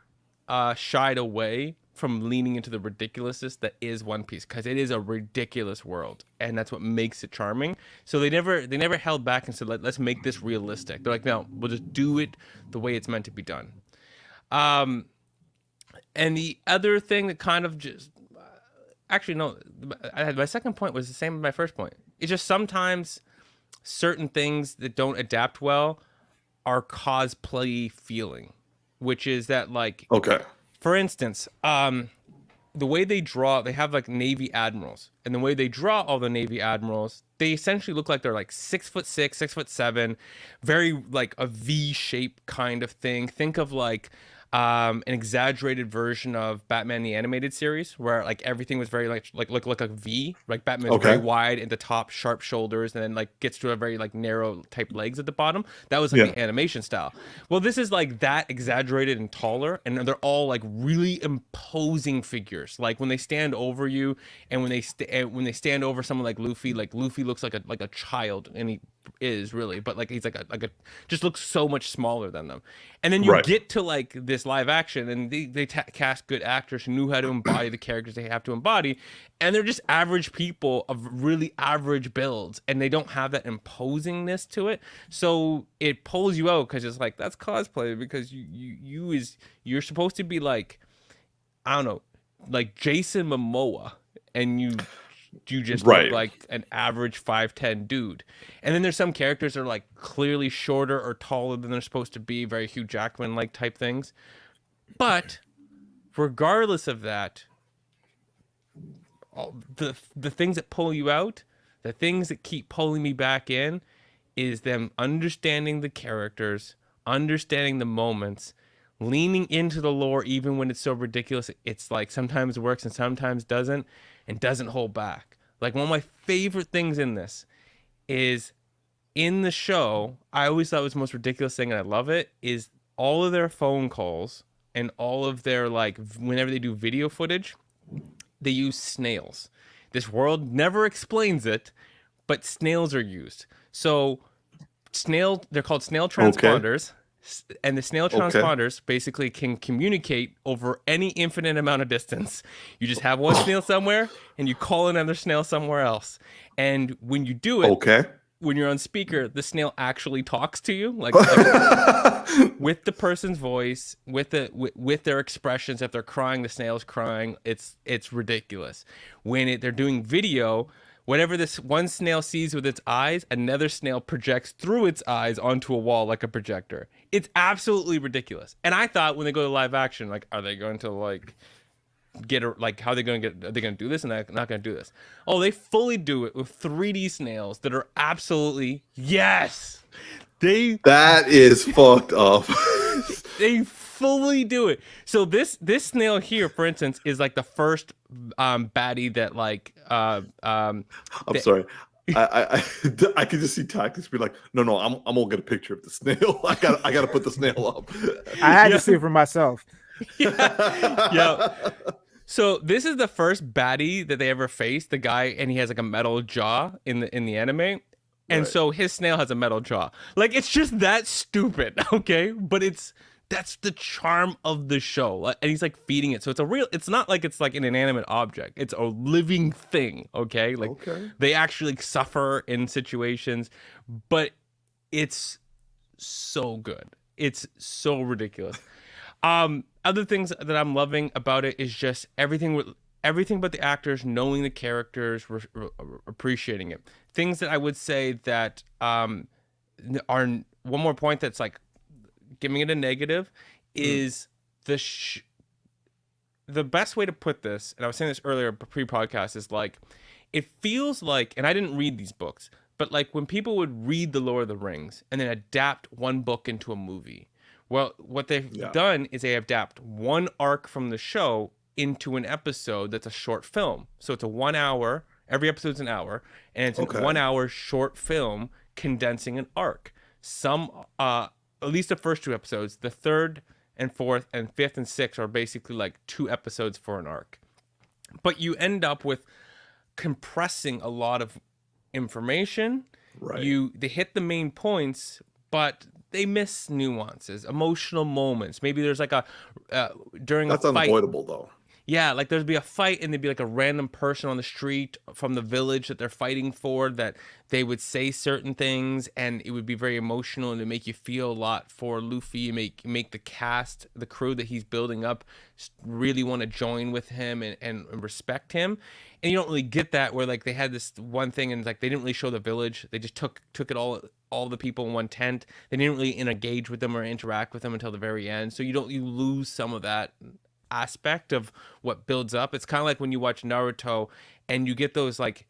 shied away from leaning into the ridiculousness that is One Piece, because it is a ridiculous world, and that's what makes it charming. So they never held back and said, let's make this realistic. They're like, no, we'll just do it the way it's meant to be done. And the other thing that kind of just, actually, no, my second point was the same as my first point. It's just sometimes certain things that don't adapt well are cosplay feeling, which is that like, okay. For instance, the way they draw, they have like Navy admirals, and the way they draw all the Navy admirals, they essentially look like they're like 6'6", 6'7", very like a V shape kind of thing. Think of like an exaggerated version of Batman the animated series, where like everything was very like look like a V. Like Batman's very wide at the top, sharp shoulders, and then like gets to a very like narrow type legs at the bottom. That was like the animation style. Well, this is like that exaggerated and taller, and they're all like really imposing figures. Like when they stand over you, and when they stand over someone like Luffy looks like a child, and he is really, but like he's like a just looks so much smaller than them. And then you get to like this live action, and they cast good actors who knew how to embody the characters they have to embody, and they're just average people of really average builds, and they don't have that imposingness to it, so it pulls you out, because it's like, that's cosplay, because you're supposed to be like, I don't know, like Jason Momoa, and you just look like an average 5'10" dude. And then there's some characters that are like clearly shorter or taller than they're supposed to be, very Hugh Jackman like type things. But regardless of that, the things that pull you out, the things that keep pulling me back in, is them understanding the characters, understanding the moments, leaning into the lore even when it's so ridiculous. It's like sometimes it works and sometimes doesn't, and doesn't hold back. Like one of my favorite things in this is, in the show, I always thought it was the most ridiculous thing, and I love it, is all of their phone calls and all of their, like, whenever they do video footage, they use snails. This world never explains it, but snails are used. So they're called snail transponders. And the snail transponders basically can communicate over any infinite amount of distance. You just have one snail somewhere, and you call another snail somewhere else. And when you do it, when you're on speaker, the snail actually talks to you, like with the person's voice, with their expressions. If they're crying, the snail's crying. It's ridiculous. When they're doing video, whatever this one snail sees with its eyes, another snail projects through its eyes onto a wall like a projector. It's absolutely ridiculous. And I thought when they go to live action, like, are they going to like how are they going to are they going to do this? And they're not going to do this. Oh, they fully do it with 3D snails that are absolutely, yes. That is fucked up. They fully do it. So this snail here, for instance, is like the first baddie that like I'm sorry. I can just see Tactix be like, no, I'm gonna get a picture of the snail. I gotta put the snail up. I had to see it for myself. Yeah. So this is the first baddie that they ever faced. The guy, and he has like a metal jaw in the anime. And so his snail has a metal jaw. Like, it's just that stupid, okay? But that's the charm of the show. And he's like feeding it. So it's not like it's like an inanimate object. It's a living thing, okay? Like they actually suffer in situations, but it's so good. It's so ridiculous. Other things that I'm loving about it is just everything but the actors, knowing the characters, appreciating it. Things that I would say that are one more point that's like giving it a negative is the best way to put this, and I was saying this earlier pre-podcast, is like, it feels like, and I didn't read these books, but like when people would read the Lord of the Rings and then adapt one book into a movie. Well, what they've done is they adapt one arc from the show into an episode that's a short film. So it's a 1 hour, every episode's an hour, and it's a 1 hour short film condensing an arc. Some, at least the first 2 episodes, the third and fourth and fifth and sixth are basically like 2 episodes for an arc. But you end up with compressing a lot of information. Right. They hit the main points, but they miss nuances, emotional moments. Maybe there's like during a fight. That's unavoidable though. Yeah, like there'd be a fight and there'd be like a random person on the street from the village that they're fighting for, that they would say certain things, and it would be very emotional and to make you feel a lot for Luffy, make the cast, the crew that he's building up, really want to join with him and respect him. And you don't really get that, where like they had this one thing and like they didn't really show the village. They just took it all the people in one tent. They didn't really engage with them or interact with them until the very end. So you lose some of that aspect of what builds up. It's kind of like when you watch Naruto and you get those like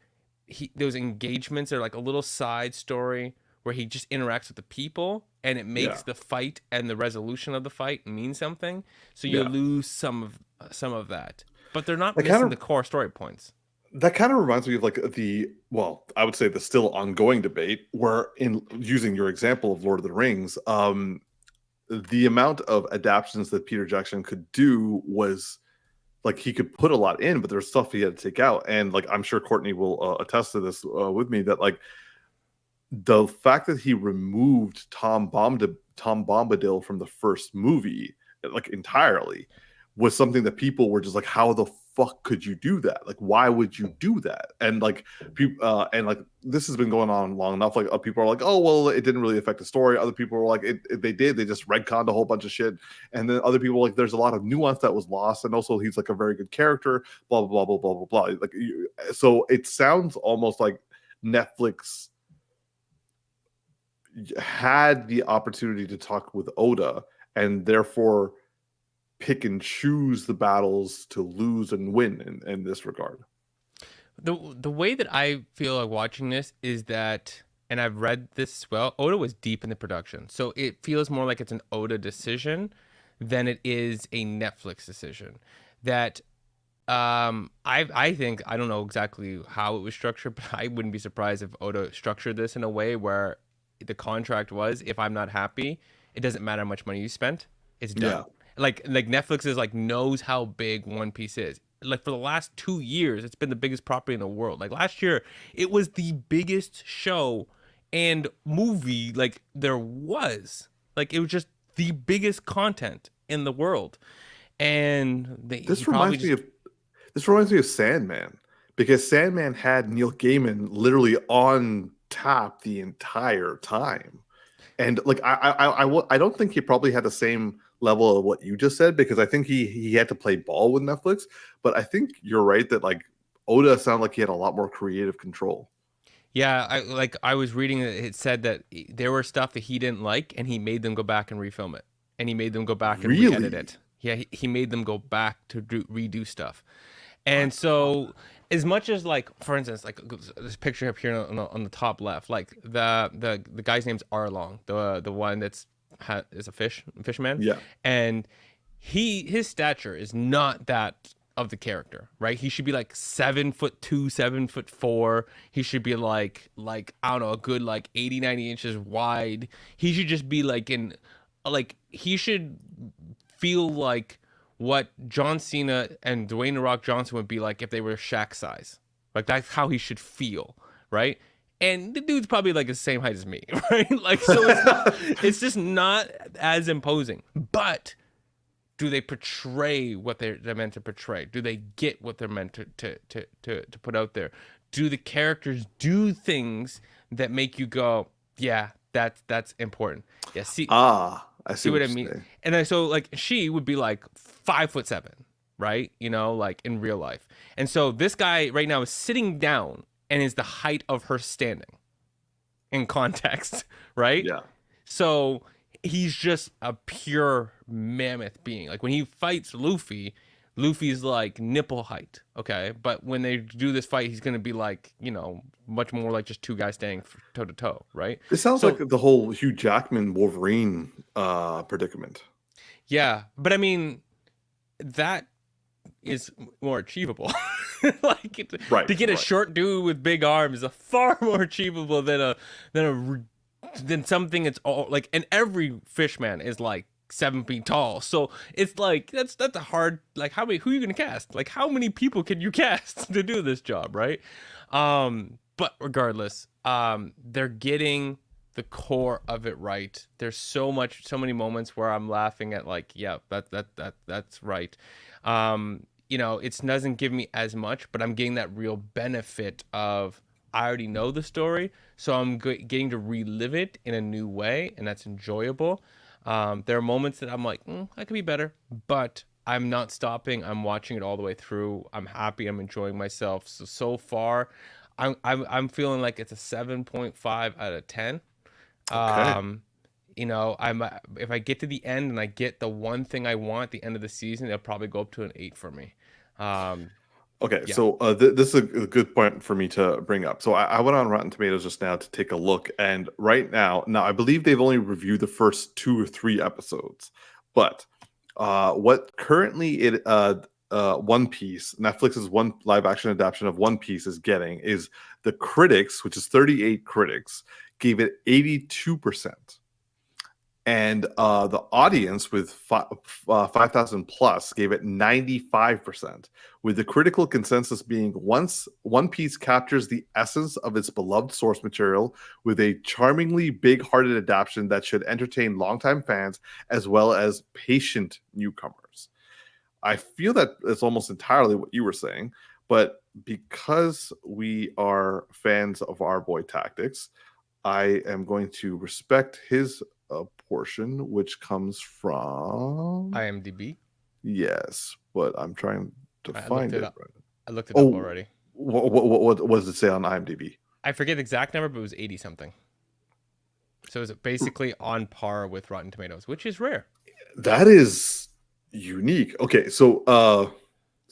those engagements are like a little side story where he just interacts with the people and it makes the fight and the resolution of the fight mean something. So you lose some of that, but they're not missing the core story points. That kind of reminds me of like I would say the still ongoing debate where, in using your example of Lord of the Rings, the amount of adaptations that Peter Jackson could do was like he could put a lot in, but there's stuff he had to take out. And like I'm sure Courtney will attest to this with me, that like the fact that he removed Tom Bombadil from the first movie like entirely was something that people were just like, how the fuck could you do that? Like, why would you do that? And like people and like this has been going on long enough. Like people are like, oh well, it didn't really affect the story. Other people were like, they did. They just retconned a whole bunch of shit. And then other people were like, there's a lot of nuance that was lost, and also he's like a very good character. Blah blah blah blah blah blah blah. Like so, it sounds almost like Netflix had the opportunity to talk with Oda and therefore pick and choose the battles to lose and win in this regard. The way that I feel like watching this is that, and I've read this as well, Oda was deep in the production. So it feels more like it's an Oda decision than it is a Netflix decision. That I think, I don't know exactly how it was structured, but I wouldn't be surprised if Oda structured this in a way where the contract was, if I'm not happy, it doesn't matter how much money you spent, it's done. Yeah. Like Netflix is like knows how big One Piece is. Like for the last 2 years, it's been the biggest property in the world. Like last year, it was the biggest show and movie like there was. Like it was just the biggest content in the world. And this reminds me of Sandman, because Sandman had Neil Gaiman literally on tap the entire time. And like I don't think he probably had the same level of what you just said, because I think he had to play ball with Netflix. But I think you're right that like Oda sounded like he had a lot more creative control. Yeah, I was reading that it said that there were stuff that he didn't like, and he made them go back and refilm it, and he made them go back and re-edit it. Yeah, he made them go back to redo stuff. And so, as much as like, for instance, like this picture up here on the top left, like the guy's name's Arlong, the one that's is a fisherman. Yeah. And his stature is not that of the character, right? He should be like 7'2", 7'4". He should be like I don't know, a good like 80, 90 inches wide. He should just be like he should feel like what John Cena and Dwayne "The Rock" Johnson would be like if they were Shaq size. Like that's how he should feel, right? And the dude's probably like the same height as me, right? Like so, it's just not as imposing. But do they portray what they're meant to portray? Do they get what they're meant to put out there? Do the characters do things that make you go, yeah, that's important? Yeah, I see what I mean. Saying. And then, so like she would be like 5'7", right? You know, like in real life. And so this guy right now is sitting down and is the height of her standing in context, right? Yeah. So he's just a pure mammoth being. Like when he fights Luffy's like nipple height, okay? But when they do this fight, he's going to be like, you know, much more like just two guys standing toe to toe, right? It sounds like the whole Hugh Jackman Wolverine predicament. Yeah, but I mean, that is more achievable. Like to get a short dude with big arms is far more achievable than something that's all like, and every fishman is like 7 feet tall. So it's like that's a hard, like who are you gonna cast? Like how many people can you cast to do this job, right? But regardless, they're getting the core of it right. There's so many moments where I'm laughing at like, yeah, that's right. You know, it doesn't give me as much, but I'm getting that real benefit of I already know the story, so I'm getting to relive it in a new way, and that's enjoyable. There are moments that I'm like, that could be better, but I'm not stopping. I'm watching it all the way through. I'm happy. I'm enjoying myself. So far, I'm feeling like it's a 7.5 out of 10. Okay. you know, if I get to the end and I get the one thing I want at the end of the season, it'll probably go up to an 8 for me. Okay, Yeah. so this is a good point for me to bring up. So I went on Rotten Tomatoes just now to take a look, and right now, I believe they've only reviewed the first 2 or 3 episodes, but what currently One Piece, Netflix's one live action adaptation of One Piece is getting is the critics, which is 38 critics, gave it 82%. And the audience with 5,000 plus gave it 95%, with the critical consensus being once One Piece captures the essence of its beloved source material with a charmingly big-hearted adaptation that should entertain longtime fans as well as patient newcomers. I feel that it's almost entirely what you were saying, but because we are fans of our boy Tactics, I am going to respect his portion, which comes from IMDb. Yes, but I'm trying to find it. I looked it up already. What does it say on IMDb? I forget the exact number, but it was 80 something. So it's basically on par with Rotten Tomatoes, which is rare. That is unique. Okay, so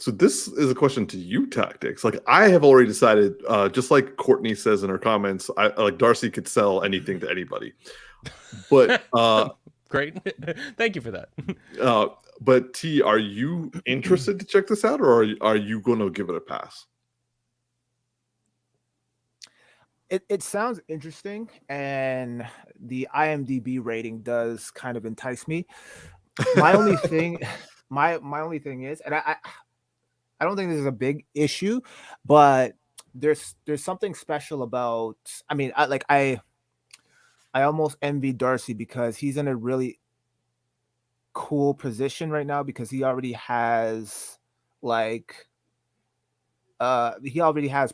this is a question to you, Tactics. Like, I have already decided, just like Courtney says in her comments, like Darcy could sell anything to anybody. But great, thank you for that. But T, are you interested to check this out, or are you going to give it a pass? It sounds interesting, and the IMDb rating does kind of entice me. My only thing, my only thing is, and I don't think this is a big issue, but there's something special about. I mean, I almost envy Darcy because he's in a really cool position right now because he already has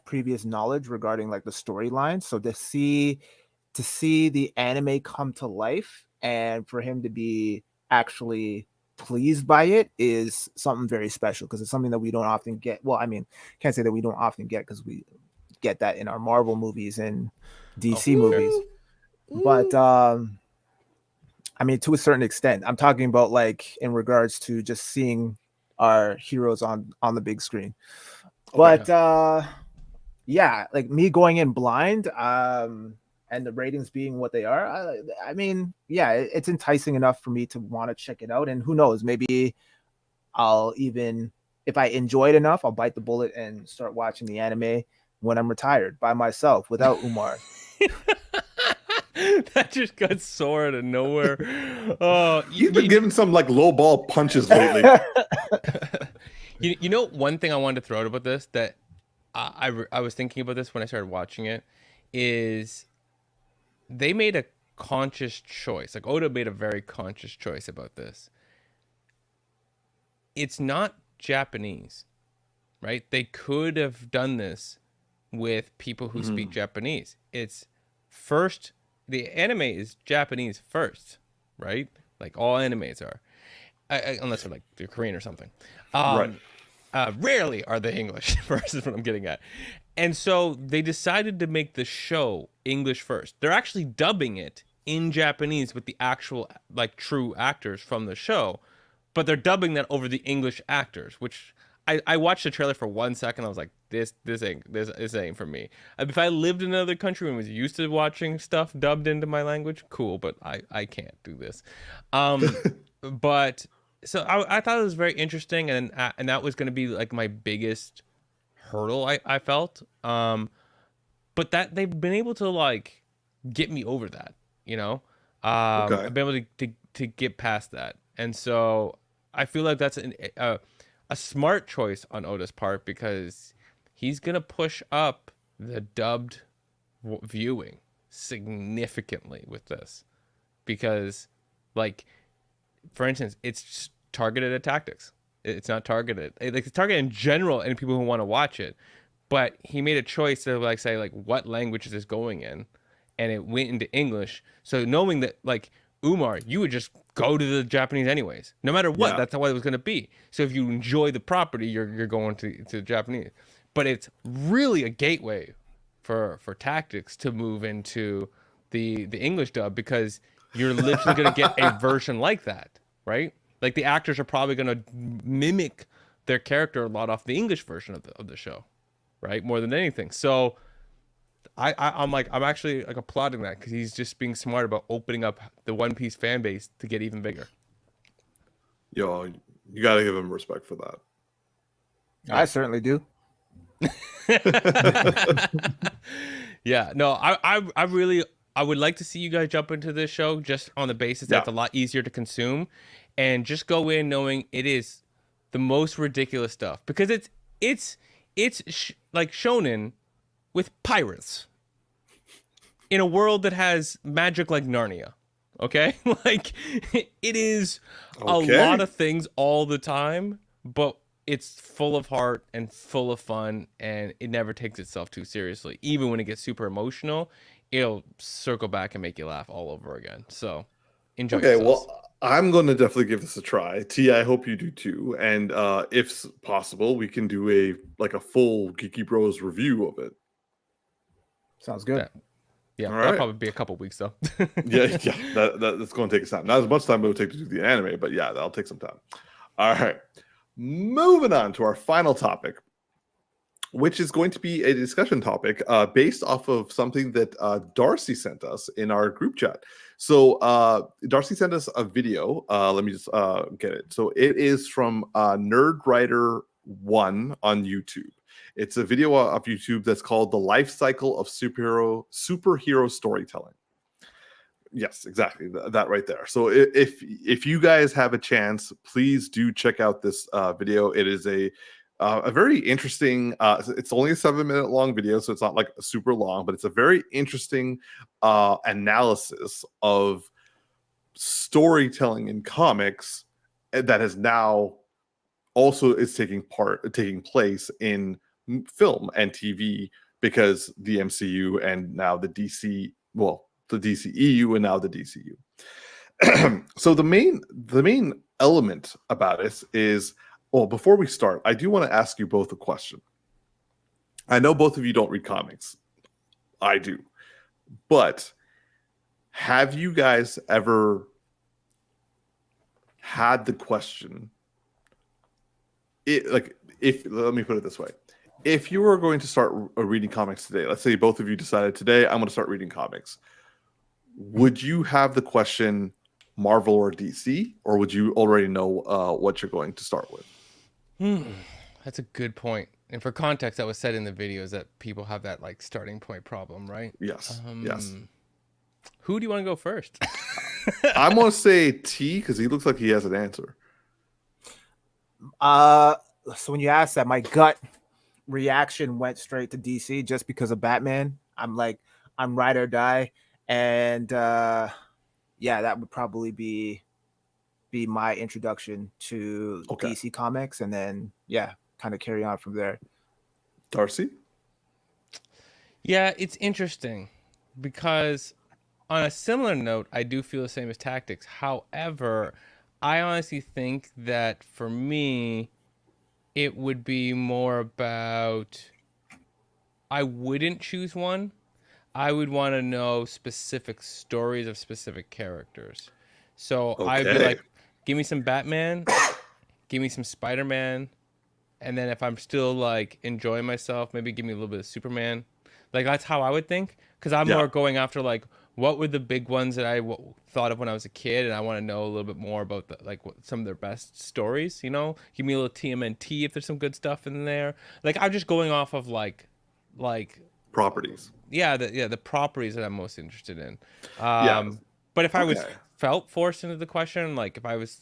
previous knowledge regarding like the storyline. So to see the anime come to life and for him to be actually pleased by it is something very special because it's something that we don't often get. Well, I mean, can't say that we don't often get because we get that in our Marvel movies and DC movies. But I mean, to a certain extent, I'm talking about like in regards to just seeing our heroes on the big screen. But yeah, like me going in blind, and the ratings being what they are, I mean, yeah, it's enticing enough for me to want to check it out. And who knows, maybe I'll even, if I enjoy it enough, I'll bite the bullet and start watching the anime when I'm retired by myself without Umar. That just got sore out of nowhere. You've been giving some like low ball punches lately. You know, one thing I wanted to throw out about this that I was thinking about this when I started watching it is they made a conscious choice. Like Oda made a very conscious choice about this. It's not Japanese, right? They could have done this with people who speak Japanese. It's first, the anime is Japanese first, right? Like all animes are, unless they're like they're Korean or something. Right. Rarely are they English first is what I'm getting at. And so they decided to make the show English first. They're actually dubbing it in Japanese with the actual like true actors from the show, but they're dubbing that over the English actors, which I watched the trailer for 1 second. I was like, this ain't for me. If I lived in another country and was used to watching stuff dubbed into my language, cool, but I can't do this. But so I thought it was very interesting, and that was going to be like my biggest hurdle I felt. But that they've been able to like get me over that, you know. Okay. I've been able to get past that, and so I feel like that's a smart choice on Oda's part because he's gonna push up the dubbed viewing significantly with this, because like for instance, it's targeted at Tactics. It's not targeted like it's targeted in general and people who want to watch it, but he made a choice to like say like what language is this going in, and it went into English. So knowing that like Umar, you would just go to the Japanese anyways, no matter what. Yeah. That's what it was going to be. So if you enjoy the property, you're going to the Japanese. But it's really a gateway for Tactics to move into the English dub, because you're literally going to get a version like that, right? Like the actors are probably going to mimic their character a lot off the English version of the show, right? More than anything. So I'm actually like applauding that because he's just being smart about opening up the One Piece fan base to get even bigger. Yo, you got to give him respect for that. I certainly do. Yeah, no, I would like to see you guys jump into this show just on the basis that it's a lot easier to consume, and just go in knowing it is the most ridiculous stuff because it's like shonen with pirates in a world that has magic like Narnia. Okay, like it is a lot of things all the time, but it's full of heart and full of fun, and it never takes itself too seriously. Even when it gets super emotional, it'll circle back and make you laugh all over again. So enjoy yourselves. Well, I'm going to definitely give this a try. T, I hope you do too. And if possible, we can do a full Geeky Bros review of it. Sounds good. Yeah, All that'll right. probably be a couple weeks though. yeah, that's going to take some time. Not as much time it would take to do the anime, but yeah, that'll take some time. All right. Moving on to our final topic, which is going to be a discussion topic based off of something that Darcy sent us in our group chat. So Darcy sent us a video. Let me just get it. So it is from Nerd Writer 1 on YouTube. It's a video off YouTube that's called The Life Cycle of Superhero Storytelling. Yes, exactly. That right there. So if you guys have a chance, please do check out this video. It is a very interesting, it's only a 7-minute long video, so it's not like super long, but it's a very interesting analysis of storytelling in comics that has now also is taking place in film and TV because the MCU and now the DC, the DCEU and now the DCU. So the main element about this is, well, before we start, I do want to ask you both a question. I know both of you don't read comics. I do. But have you guys ever had the question, let me put it this way. If you were going to start reading comics today, let's say both of you decided today, I'm going to start reading comics. Would you have the question Marvel or DC, or would you already know what you're going to start with? That's a good point. And for context, that was said in the videos that people have that like starting point problem, right? Yes. Yes. Who do you want to go first? I'm going to say T because he looks like he has an answer. So when you asked that, my gut reaction went straight to DC just because of Batman. I'm ride or die. And that would probably be my introduction to DC Comics, and then kind of carry on from there. Darcy? Yeah, it's interesting because on a similar note, I do feel the same as Tactics. However, I honestly think that for me, it would be more about I wouldn't choose one. I would want to know specific stories of specific characters. So I'd be like, give me some Batman, give me some Spider-Man, and then if I'm still like enjoying myself, maybe give me a little bit of Superman. Like that's how I would think, because I'm more going after like what were the big ones that I thought of when I was a kid, and I want to know a little bit more about some of their best stories. You know, give me a little TMNT if there's some good stuff in there. Like I'm just going off of like properties. The properties that I'm most interested in. But if I was felt forced into the question, like if I was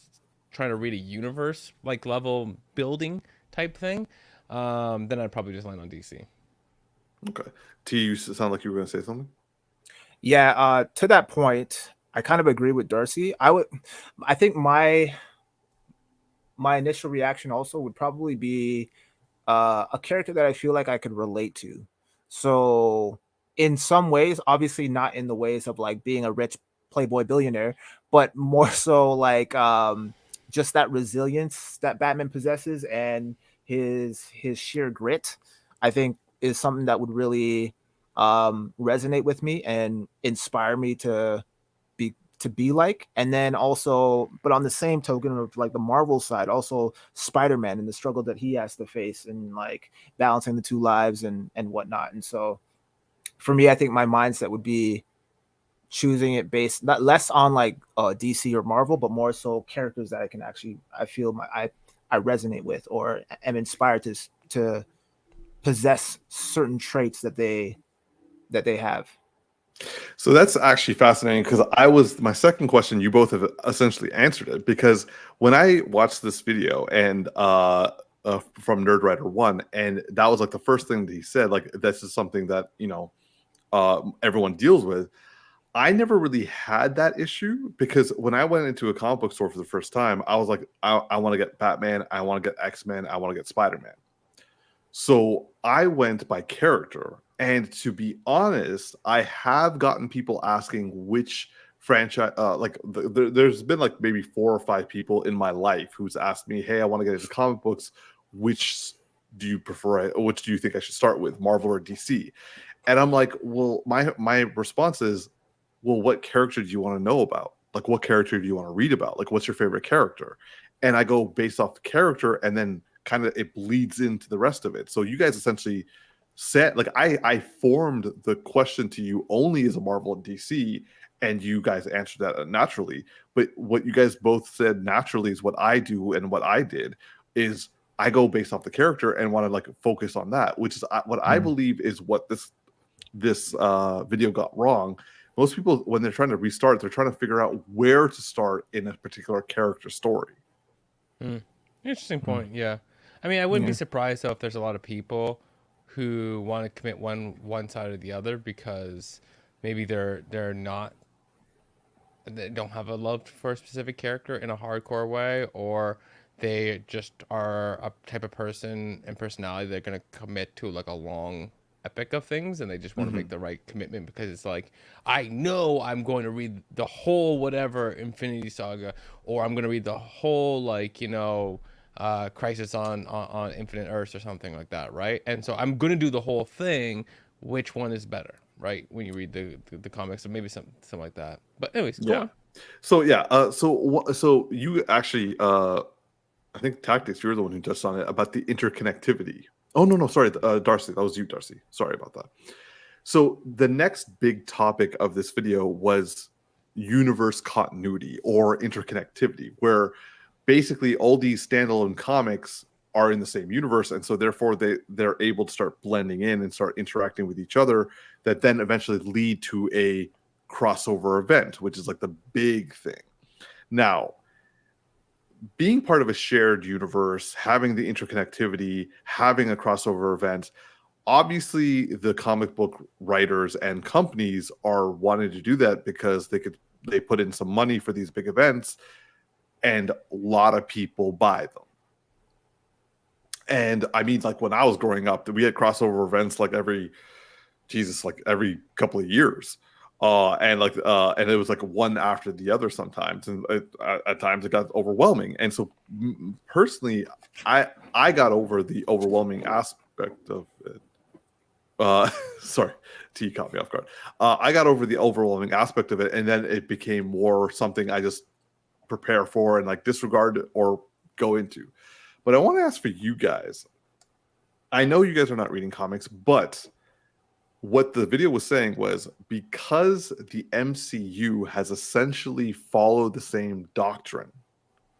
trying to read a universe like level building type thing, then I'd probably just land on DC. Okay. T, you sound like you were going to say something. Yeah. To that point, I kind of agree with Darcy. I think my initial reaction also would probably be a character that I feel like I could relate to. So in some ways, obviously not in the ways of like being a rich playboy billionaire, but more so like just that resilience that Batman possesses and his sheer grit, I think is something that would really resonate with me and inspire me to to be like. And then also, but on the same token of like the Marvel side, also Spider-Man and the struggle that he has to face and like balancing the two lives and whatnot. And so for me, I think my mindset would be choosing it based not less on like DC or Marvel, but more so characters that I can actually I resonate with or am inspired to possess certain traits that they have. So that's actually fascinating because my second question, you both have essentially answered it, because when I watched this video and from Nerdwriter 1, and that was like the first thing that he said, like this is something that everyone deals with. I never really had that issue because when I went into a comic book store for the first time, I was like, I want to get Batman, I want to get X-Men, I want to get Spider-Man. So I went by character. And to be honest, I have gotten people asking which franchise, there's been like maybe 4 or 5 people in my life who's asked me, hey, I want to get into comic books. Which do you prefer? Which do you think I should start with, Marvel or DC? And I'm like, well, my response is, well, what character do you want to know about? Like, what character do you want to read about? Like, what's your favorite character? And I go based off the character, and then kind of it bleeds into the rest of it. So you guys essentially said, like, I formed the question to you only as a Marvel and DC, and you guys answered that naturally. But what you guys both said naturally is what I do, and what I did is I go based off the character and want to like focus on that, which is what I believe is what this video got wrong. Most people, when they're trying to restart, they're trying to figure out where to start in a particular character story. Interesting point. Yeah, I mean, I wouldn't be surprised though if there's a lot of people who want to commit one side or the other because maybe they don't have a love for a specific character in a hardcore way, or they just are a type of person and personality they're going to commit to like a long epic of things, and they just want to make the right commitment because it's like, I know I'm going to read the whole whatever Infinity Saga, or I'm going to read the whole Crisis on Infinite Earths or something like that, right? And so I'm going to do the whole thing. Which one is better, right? When you read the comics, or maybe something like that. But anyways, go on. So you actually, I think Tactics, you're the one who touched on it about the interconnectivity. Oh, no, sorry, Darcy. That was you, Darcy. Sorry about that. So the next big topic of this video was universe continuity or interconnectivity, where basically all these standalone comics are in the same universe, and so therefore they're able to start blending in and start interacting with each other, that then eventually lead to a crossover event, which is like the big thing. Now, being part of a shared universe, having the interconnectivity, having a crossover event, obviously the comic book writers and companies are wanting to do that because they put in some money for these big events, and a lot of people buy them. And I mean, like when I was growing up, we had crossover events like every couple of years. And it was like one after the other sometimes, and at times it got overwhelming. And so personally, I got over the overwhelming aspect of it. Sorry, T caught me off guard. I got over the overwhelming aspect of it, and then it became more something I just prepare for and like disregard or go into. But I want to ask for you guys. I know you guys are not reading comics, but what the video was saying was, because the MCU has essentially followed the same doctrine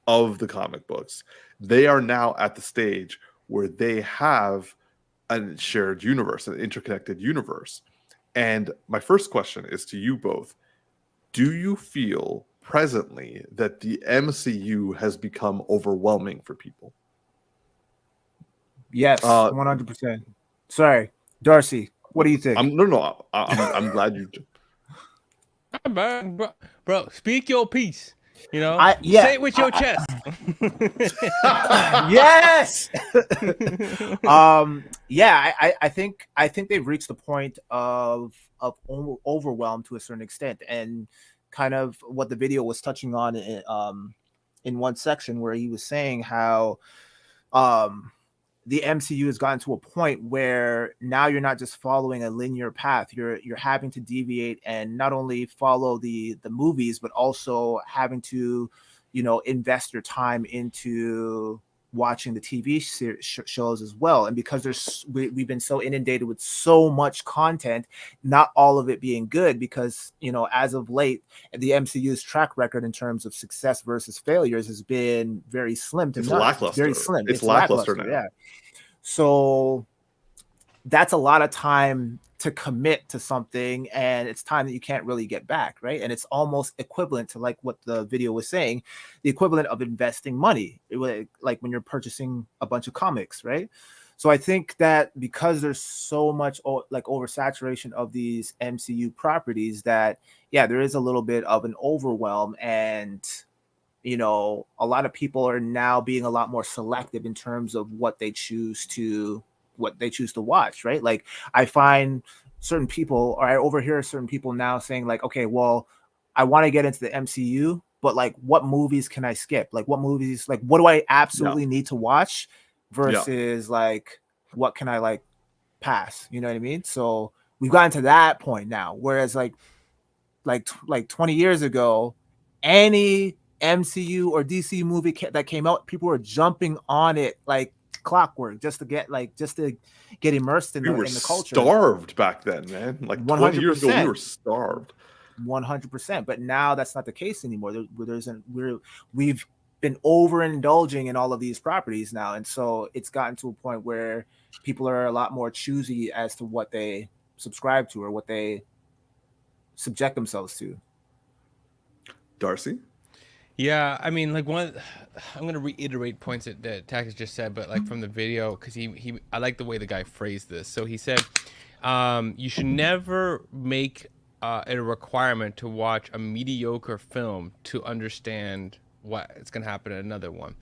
of the comic books, they are now at the stage where they have a shared universe, an interconnected universe. And my first question is to you both. Do you feel presently that the MCU has become overwhelming for people? Yes, 100%. Sorry, Darcy. What do you think? I'm glad you. Bro, speak your piece. You know, say it with your chest. Yes. I think they've reached the point of overwhelm to a certain extent, and kind of what the video was touching on in one section where he was saying how the MCU has gotten to a point where now you're not just following a linear path. You're having to deviate and not only follow the movies, but also having to, invest your time into watching the TV shows as well. And because we've been so inundated with so much content, not all of it being good, because as of late, the MCU's track record in terms of success versus failures has been very slim to It's none. lackluster. Very slim. It's lackluster now. Yeah. So that's a lot of time to commit to something, and it's time that you can't really get back, right? And it's almost equivalent to, like what the video was saying, the equivalent of investing money, like when you're purchasing a bunch of comics, right? So I think that because there's so much like oversaturation of these MCU properties, that there is a little bit of an overwhelm, and a lot of people are now being a lot more selective in terms of what they choose to watch, right? Like I find certain people, or I overhear certain people now saying like, okay, well, I want to get into the MCU, but like what movies can I skip? Like what movies, like what do I absolutely need to watch versus like what can I like pass? You know what I mean? So we've gotten to that point now, whereas like 20 years ago, any MCU or DC movie that came out, people were jumping on it like clockwork just to get immersed in the culture. Starved back then, man. Like 20 years ago, we were starved. 100%. But now that's not the case anymore. We've been overindulging in all of these properties now, and so it's gotten to a point where people are a lot more choosy as to what they subscribe to or what they subject themselves to. Darcy? Yeah, I mean, like I'm gonna reiterate points that Tactix just said, but like from the video, because I like the way the guy phrased this. So he said, you should never make it a requirement to watch a mediocre film to understand what it's gonna happen in another one.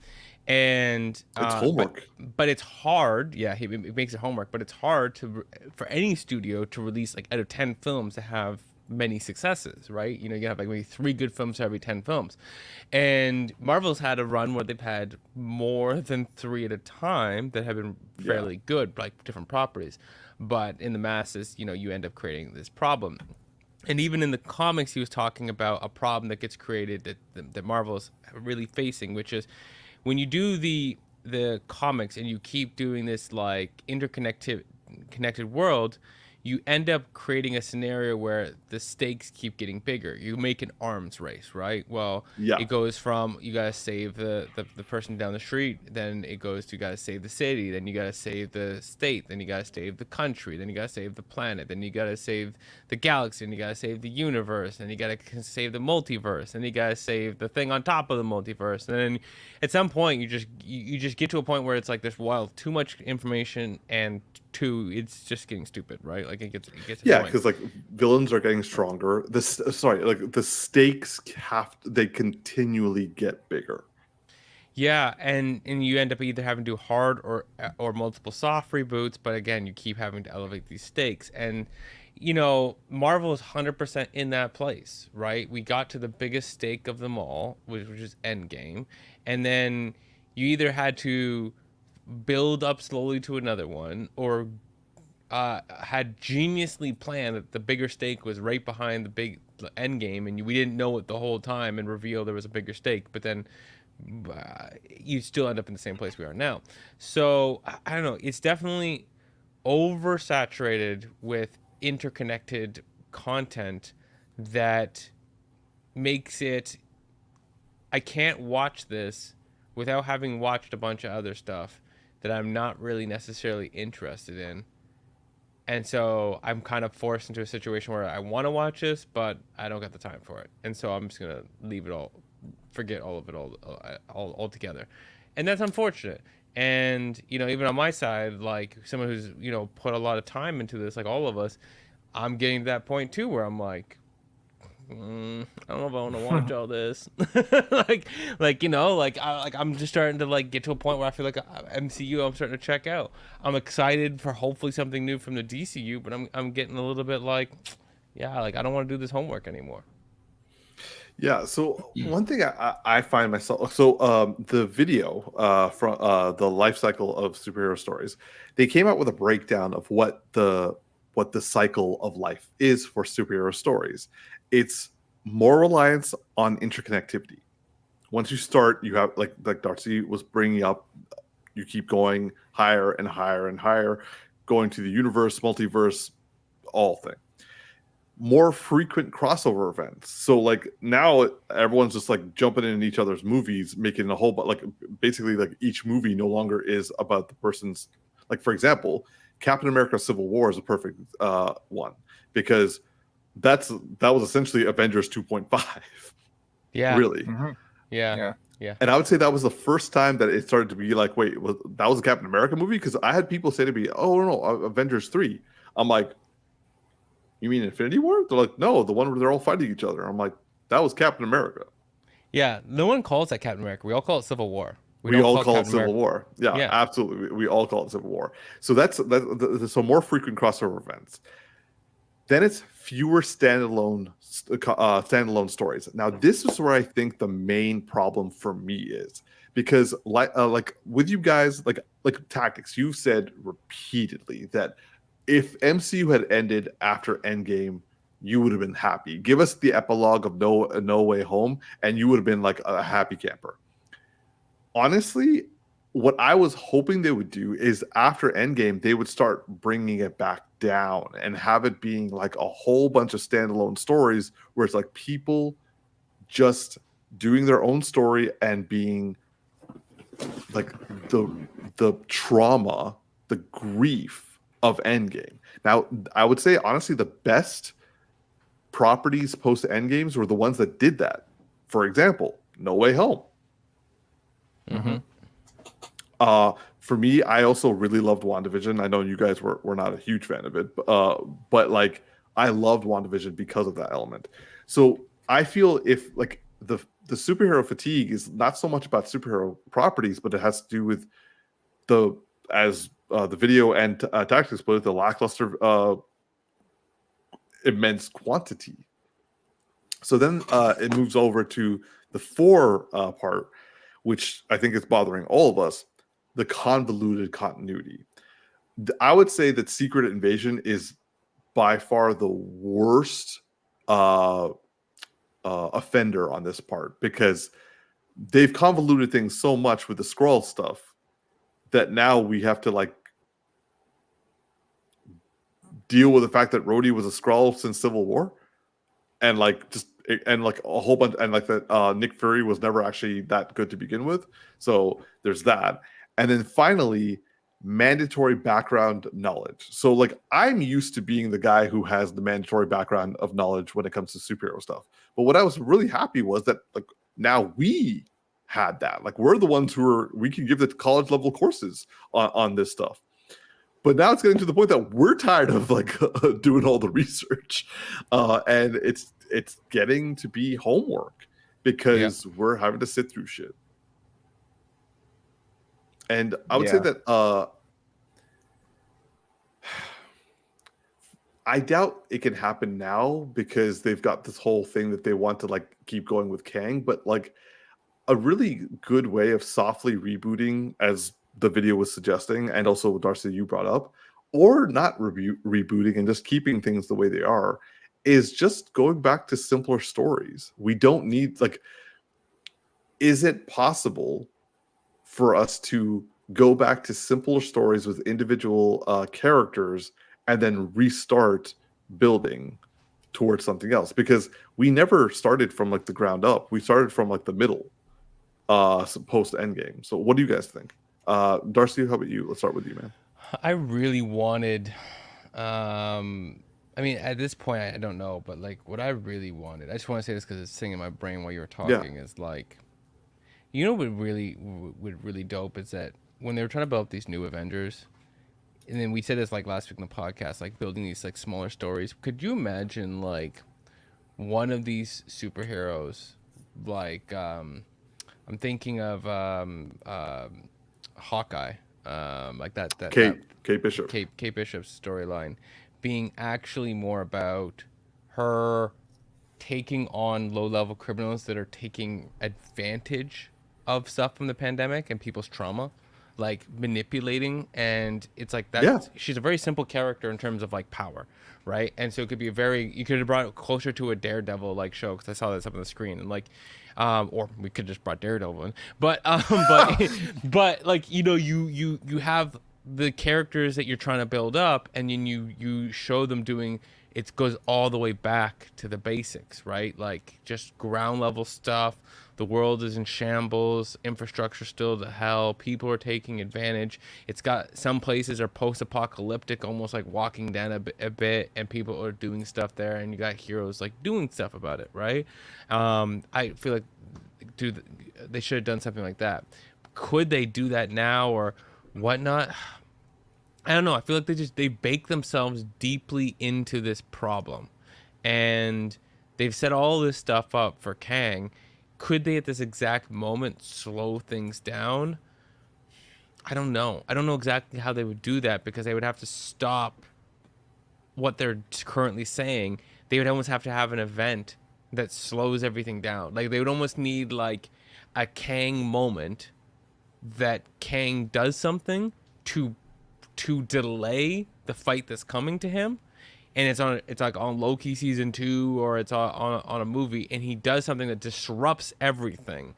And it's homework, but it's hard. Yeah, it makes it homework, but it's hard for any studio to release like out of 10 films to have many successes, right? You have like maybe 3 good films for every 10 films, and Marvel's had a run where they've had more than 3 at a time that have been fairly good, like different properties. But in the masses, you end up creating this problem. And even in the comics, he was talking about a problem that gets created that Marvel's really facing, which is when you do the comics and you keep doing this like connected world, you end up creating a scenario where the stakes keep getting bigger. You make an arms race, right? Well, it goes from you gotta save the person down the street, then it goes to you gotta save the city, then you gotta save the state, then you gotta save the country, then you gotta save the planet, then you gotta save the galaxy, and you gotta save the universe, and you gotta save the multiverse, and you gotta save the thing on top of the multiverse. And then at some point you just get to a point where it's like there's too much information, and it's just getting stupid, right? Like it gets because like villains are getting stronger. The stakes they continually get bigger. Yeah, and you end up either having to do hard or multiple soft reboots, but again, you keep having to elevate these stakes. And Marvel is 100% in that place, right? We got to the biggest stake of them all, which is Endgame, and then you either had to build up slowly to another one, or had geniusly planned that the bigger stake was right behind the big end game, and we didn't know it the whole time and reveal there was a bigger stake, but then you still end up in the same place we are now. So I don't know, it's definitely oversaturated with interconnected content that makes it, I can't watch this without having watched a bunch of other stuff that I'm not really necessarily interested in. And so I'm kind of forced into a situation where I want to watch this, but I don't got the time for it. And so I'm just going to leave it all, forget all of it all altogether. And that's unfortunate. And, even on my side, like someone who's, put a lot of time into this, like all of us, I'm getting to that point too, where I'm like, I don't know if I want to watch all this. I'm just starting to like get to a point where I feel like MCU I'm starting to check out. I'm excited for hopefully something new from the DCU, but I'm getting a little bit like, I don't want to do this homework anymore. Yeah. So one thing I find myself, the video from the life cycle of superhero stories, they came out with a breakdown of what the cycle of life is for superhero stories. It's more reliance on interconnectivity. Once you start, you have like Darcy was bringing up, you keep going higher and higher and higher, going to the universe, multiverse, all thing. More frequent crossover events. So like now everyone's just like jumping in each other's movies, making a whole, but like basically like each movie no longer is about the person's, like for example, Captain America Civil War is a perfect one, because that was essentially Avengers 2.5. Yeah. Really. Mhm. Yeah. Yeah. And I would say that was the first time that it started to be like, wait, that was a Captain America movie? Because I had people say to me, oh no, Avengers 3. I'm like, you mean Infinity War? They're like, no, the one where they're all fighting each other. I'm like, that was Captain America. Yeah. No one calls that Captain America. We all call it Civil War. We don't all call it Captain Civil America. War. Yeah, Yeah. absolutely. We all call it Civil War. So that's so more frequent crossover events. Then it's fewer standalone stories. Now, this is where I think the main problem for me is, because like with you guys, like Tactics, you've said repeatedly that if MCU had ended after Endgame, you would have been happy. Give us the epilogue of No Way Home, and you would have been like a happy camper. Honestly, what I was hoping they would do is after Endgame, they would start bringing it back down and have it being like a whole bunch of standalone stories where it's like people just doing their own story and being like the trauma, the grief of Endgame. Now, I would say honestly, the best properties post Endgames were the ones that did that. For example, No Way Home. Mm-hmm. For me, I also really loved WandaVision. I know you guys were not a huge fan of it, but like I loved WandaVision because of that element. So I feel if like the superhero fatigue is not so much about superhero properties, but it has to do with the video and Tactics put it, the lackluster immense quantity. So then it moves over to the 4 part, which I think is bothering all of us, the convoluted continuity. I would say that Secret Invasion is by far the worst offender on this part, because they've convoluted things so much with the Skrull stuff that now we have to like deal with the fact that Rhodey was a Skrull since Civil War, and like just and like a whole bunch, and like that Nick Fury was never actually that good to begin with. So there's that. And then finally, mandatory background knowledge. So like I'm used to being the guy who has the mandatory background of knowledge when it comes to superhero stuff. But what I was really happy was that like now we had that. Like we're the ones we can give the college level courses on this stuff. But now it's getting to the point that we're tired of like doing all the research, and it's getting to be homework because we're having to sit through shit. And I would say that I doubt it can happen now because they've got this whole thing that they want to like keep going with Kang, but like a really good way of softly rebooting, as the video was suggesting, and also Darcy, you brought up, or not rebooting and just keeping things the way they are, is just going back to simpler stories. We don't need like, is it possible for us to go back to simpler stories with individual characters and then restart building towards something else? Because we never started from like the ground up. We started from like the middle, post Endgame. So what do you guys think? Darcy, how about you? Let's start with you, man. I really wanted, I mean, at this point, I don't know, but like what I really wanted, I just want to say this because it's sitting in my brain while you were talking, is like, you know, what really dope is that when they were trying to build up these new Avengers, and then we said this like last week in the podcast, like building these like smaller stories. Could you imagine like one of these superheroes, like I'm thinking of Hawkeye, like that Kate Bishop. Kate Bishop's storyline being actually more about her taking on low-level criminals that are taking advantage of stuff from the pandemic and people's trauma, like manipulating. And it's like that. Yeah. She's a very simple character in terms of like power, right? And so it could be you could have brought it closer to a Daredevil like show, because I saw this up on the screen, and like, or we could just brought Daredevil in, but like, you know, you have the characters that you're trying to build up, and then you show them doing. It goes all the way back to the basics, right? Like just ground level stuff. The world is in shambles. Infrastructure still to hell. People are taking advantage. It's got some places are post-apocalyptic, almost like Walking Dead a bit, and people are doing stuff there, and you got heroes like doing stuff about it, right? I feel like, dude, they should have done something like that. Could they do that now or whatnot? I don't know. I feel like they bake themselves deeply into this problem, and they've set all this stuff up for Kang. Could they at this exact moment slow things down? I don't know. I don't know exactly how they would do that, because they would have to stop what they're currently saying. They would almost have to have an event that slows everything down. Like they would almost need like a Kang moment that Kang does something to delay the fight that's coming to him, and it's like on Loki season 2, or it's on a movie, and he does something that disrupts everything,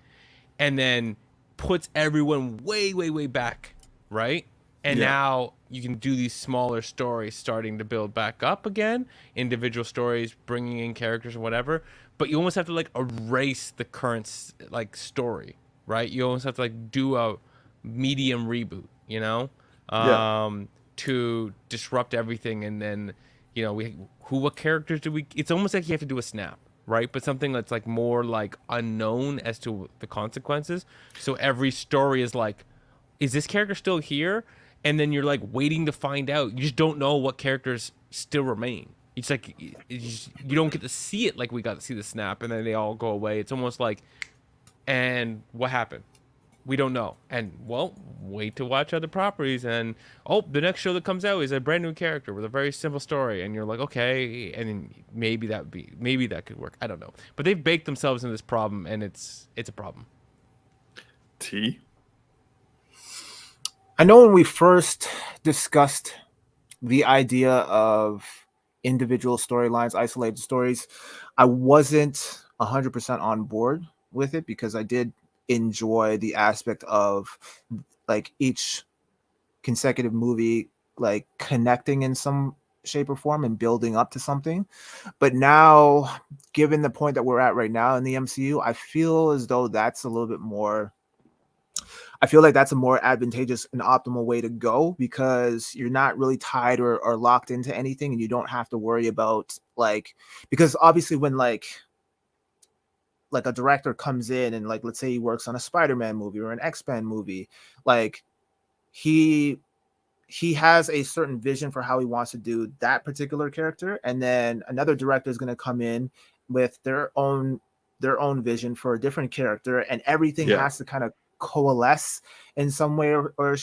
and then puts everyone way back, right? And now you can do these smaller stories starting to build back up again, individual stories, bringing in characters and whatever. But you almost have to like erase the current like story, right? You almost have to like do a medium reboot, you know? To disrupt everything. And then, you know, what characters do we, it's almost like you have to do a snap, right? But something that's like more like unknown as to the consequences. So every story is like, is this character still here? And then you're like waiting to find out. You just don't know what characters still remain. It's like you don't get to see it like we got to see the snap, and then they all go away. It's almost like, and what happened? We don't know. And well, wait to watch other properties, and the next show that comes out is a brand new character with a very simple story, and you're like, okay, and then maybe that could work. I don't know, but they've baked themselves into this problem, and it's a problem. T. I know when we first discussed the idea of individual storylines, isolated stories, I wasn't 100% on board with it, because I did enjoy the aspect of like each consecutive movie like connecting in some shape or form and building up to something. But now, given the point that we're at right now in the MCU, I feel as though that's a little bit more, I feel like that's a more advantageous and optimal way to go, because you're not really tied or locked into anything, and you don't have to worry about like, because obviously when like a director comes in and like, let's say he works on a Spider-Man movie or an X-Men movie, like he has a certain vision for how he wants to do that particular character, and then another director is going to come in with their own vision for a different character, and everything has to kind of coalesce in some way or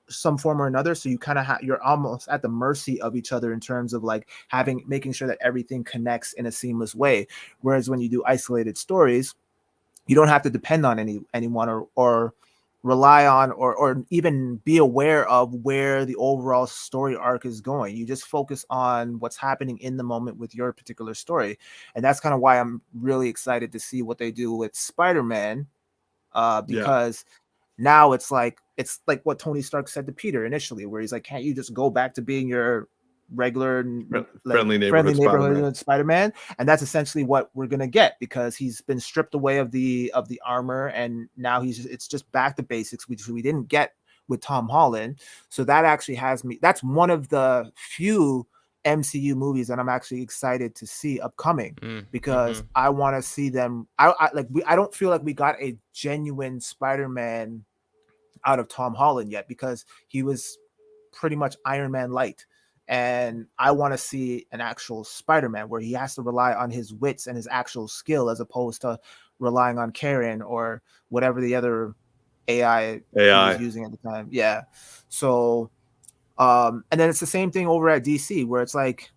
some form or another. So you kind of you're almost at the mercy of each other in terms of like making sure that everything connects in a seamless way. Whereas when you do isolated stories, you don't have to depend on anyone or rely on or even be aware of where the overall story arc is going. You just focus on what's happening in the moment with your particular story. And that's kind of why I'm really excited to see what they do with Spider-Man, because now it's like what Tony Stark said to Peter initially, where he's like, can't you just go back to being your regular friendly neighborhood Spider-Man? And that's essentially what we're gonna get, because he's been stripped away of the armor, and now it's just back to basics, which we didn't get with Tom Holland. So that actually that's one of the few MCU movies that I'm actually excited to see upcoming, because I want to see them. I don't feel like we got a genuine Spider-Man out of Tom Holland yet, because he was pretty much Iron Man light. And I want to see an actual Spider-Man where he has to rely on his wits and his actual skill, as opposed to relying on Karen or whatever the other AI he was using at the time. Yeah. So, and then it's the same thing over at DC, where it's like,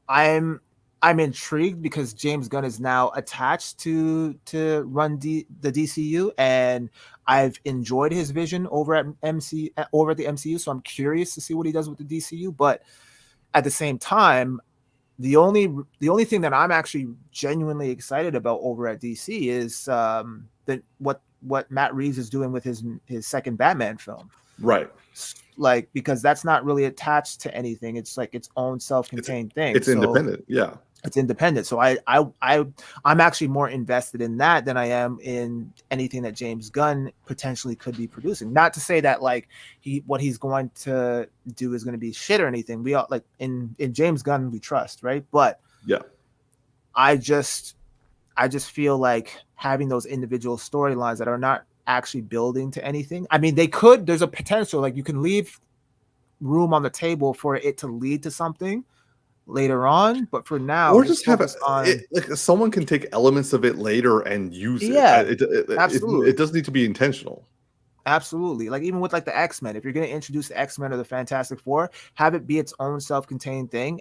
I'm I'm intrigued because James Gunn is now attached to run the DCU, and I've enjoyed his vision over at the MCU. So I'm curious to see what he does with the DCU. But at the same time, the only thing that I'm actually genuinely excited about over at DC is that what Matt Reeves is doing with his second Batman film. Right. Like, because that's not really attached to anything. It's like its own self-contained thing. It's independent. Yeah. It's independent. So I'm actually more invested in that than I am in anything that James Gunn potentially could be producing. Not to say that like what he's going to do is going to be shit or anything. We all like in James Gunn we trust, right? But yeah, I just feel like having those individual storylines that are not actually building to anything. I mean, there's a potential, like you can leave room on the table for it to lead to something later on, but for now, or just have like someone can take elements of it later and use it. Yeah, absolutely. It doesn't need to be intentional. Absolutely. Like even with like the X-Men, if you're going to introduce the X-Men or the Fantastic Four, have it be its own self-contained thing.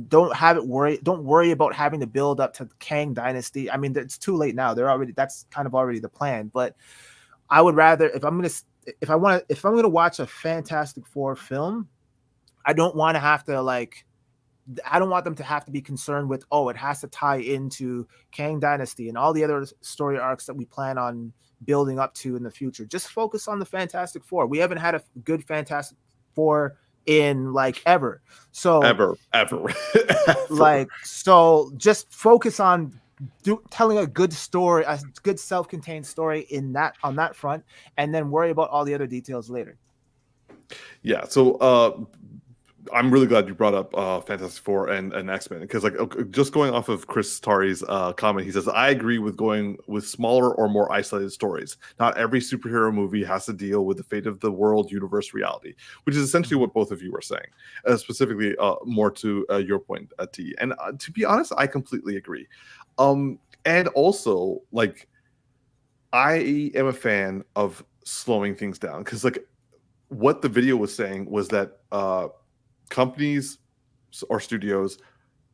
Don't worry about having to build up to the Kang Dynasty. I mean, it's too late now. That's kind of already the plan. But I would rather, if I'm going to watch a Fantastic Four film, I don't want them to have to be concerned with, it has to tie into Kang Dynasty and all the other story arcs that we plan on building up to in the future. Just focus on the Fantastic Four. We haven't had a good Fantastic Four in like ever. So ever. Like, so just focus on telling a good story, a good self-contained story on that front, and then worry about all the other details later. Yeah. So, I'm really glad you brought up Fantastic Four and X-Men, because like just going off of Chris Tari's comment, he says, I agree with going with smaller or more isolated stories. Not every superhero movie has to deal with the fate of the world, universe, reality, which is essentially what both of you are saying, specifically more to your point, T. And to be honest, I completely agree. And also, like, I am a fan of slowing things down, because like what the video was saying was that companies or studios,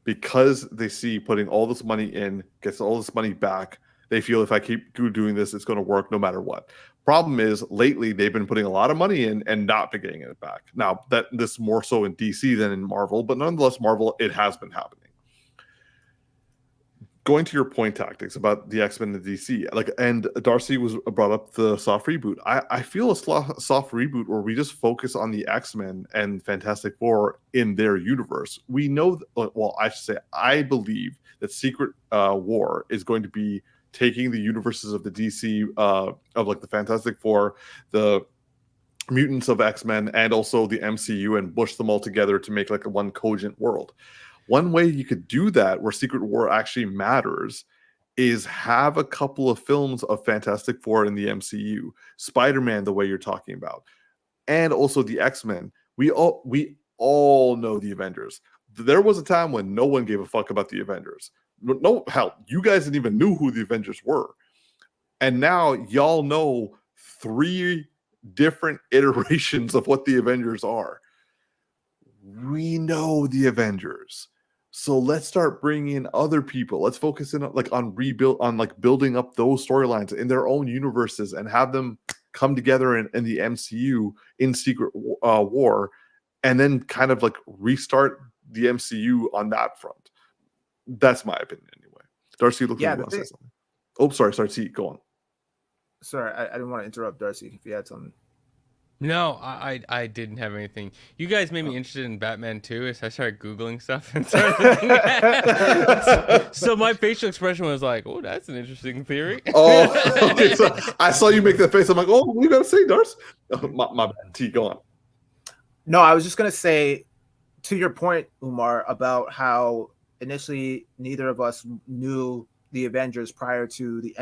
because they see putting all this money in gets all this money back, they feel if I keep doing this, it's going to work no matter what. Problem is, lately they've been putting a lot of money in and not been getting it back. Now that this more so in DC than in Marvel, but nonetheless, Marvel, it has been happening. Going to your point, Tactics, about the X-Men and the DC, like, and Darcy was brought up the soft reboot. I feel a soft reboot where we just focus on the X-Men and Fantastic Four in their universe. We know, well, I should say, I believe that Secret War is going to be taking the universes of the DC, of like the Fantastic Four, the mutants of X-Men, and also the MCU, and bush them all together to make like a one cogent world. One way you could do that, where Secret War actually matters, is have a couple of films of Fantastic Four in the MCU. Spider-Man, the way you're talking about, and also the X-Men. We all know the Avengers. There was a time when no one gave a fuck about the Avengers. No, hell, you guys didn't even know who the Avengers were. And now y'all know 3 different iterations of what the Avengers are. We know the Avengers. So let's start bringing in other people. Let's focus in on building up those storylines in their own universes and have them come together in the MCU in Secret War, and then kind of like restart the MCU on that front. That's my opinion anyway. Darcy, look like you want to say something. Oh, sorry, T, go on. Sorry, I didn't want to interrupt Darcy if you had something. No, I didn't have anything. You guys made me interested in Batman too, so I started Googling stuff and started looking at so my facial expression was like, oh, that's an interesting theory. Oh, okay. So I saw you make that face. I'm like, oh, we got to say, Darcy. My bad. T, go on. No, I was just going to say, to your point, Umar, about how initially neither of us knew the Avengers prior to the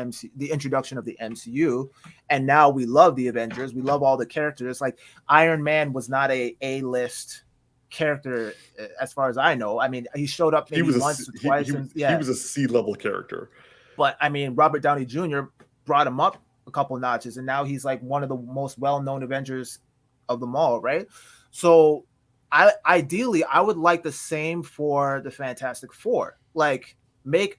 introduction of the MCU, and now we love the Avengers. We love all the characters. Like Iron Man was not a A-list character as far as I know. I mean, he showed up maybe once or twice. He was a C-level character. But I mean, Robert Downey Jr. brought him up a couple notches, and now he's like one of the most well-known Avengers of them all, right? So ideally, I would like the same for the Fantastic Four. like make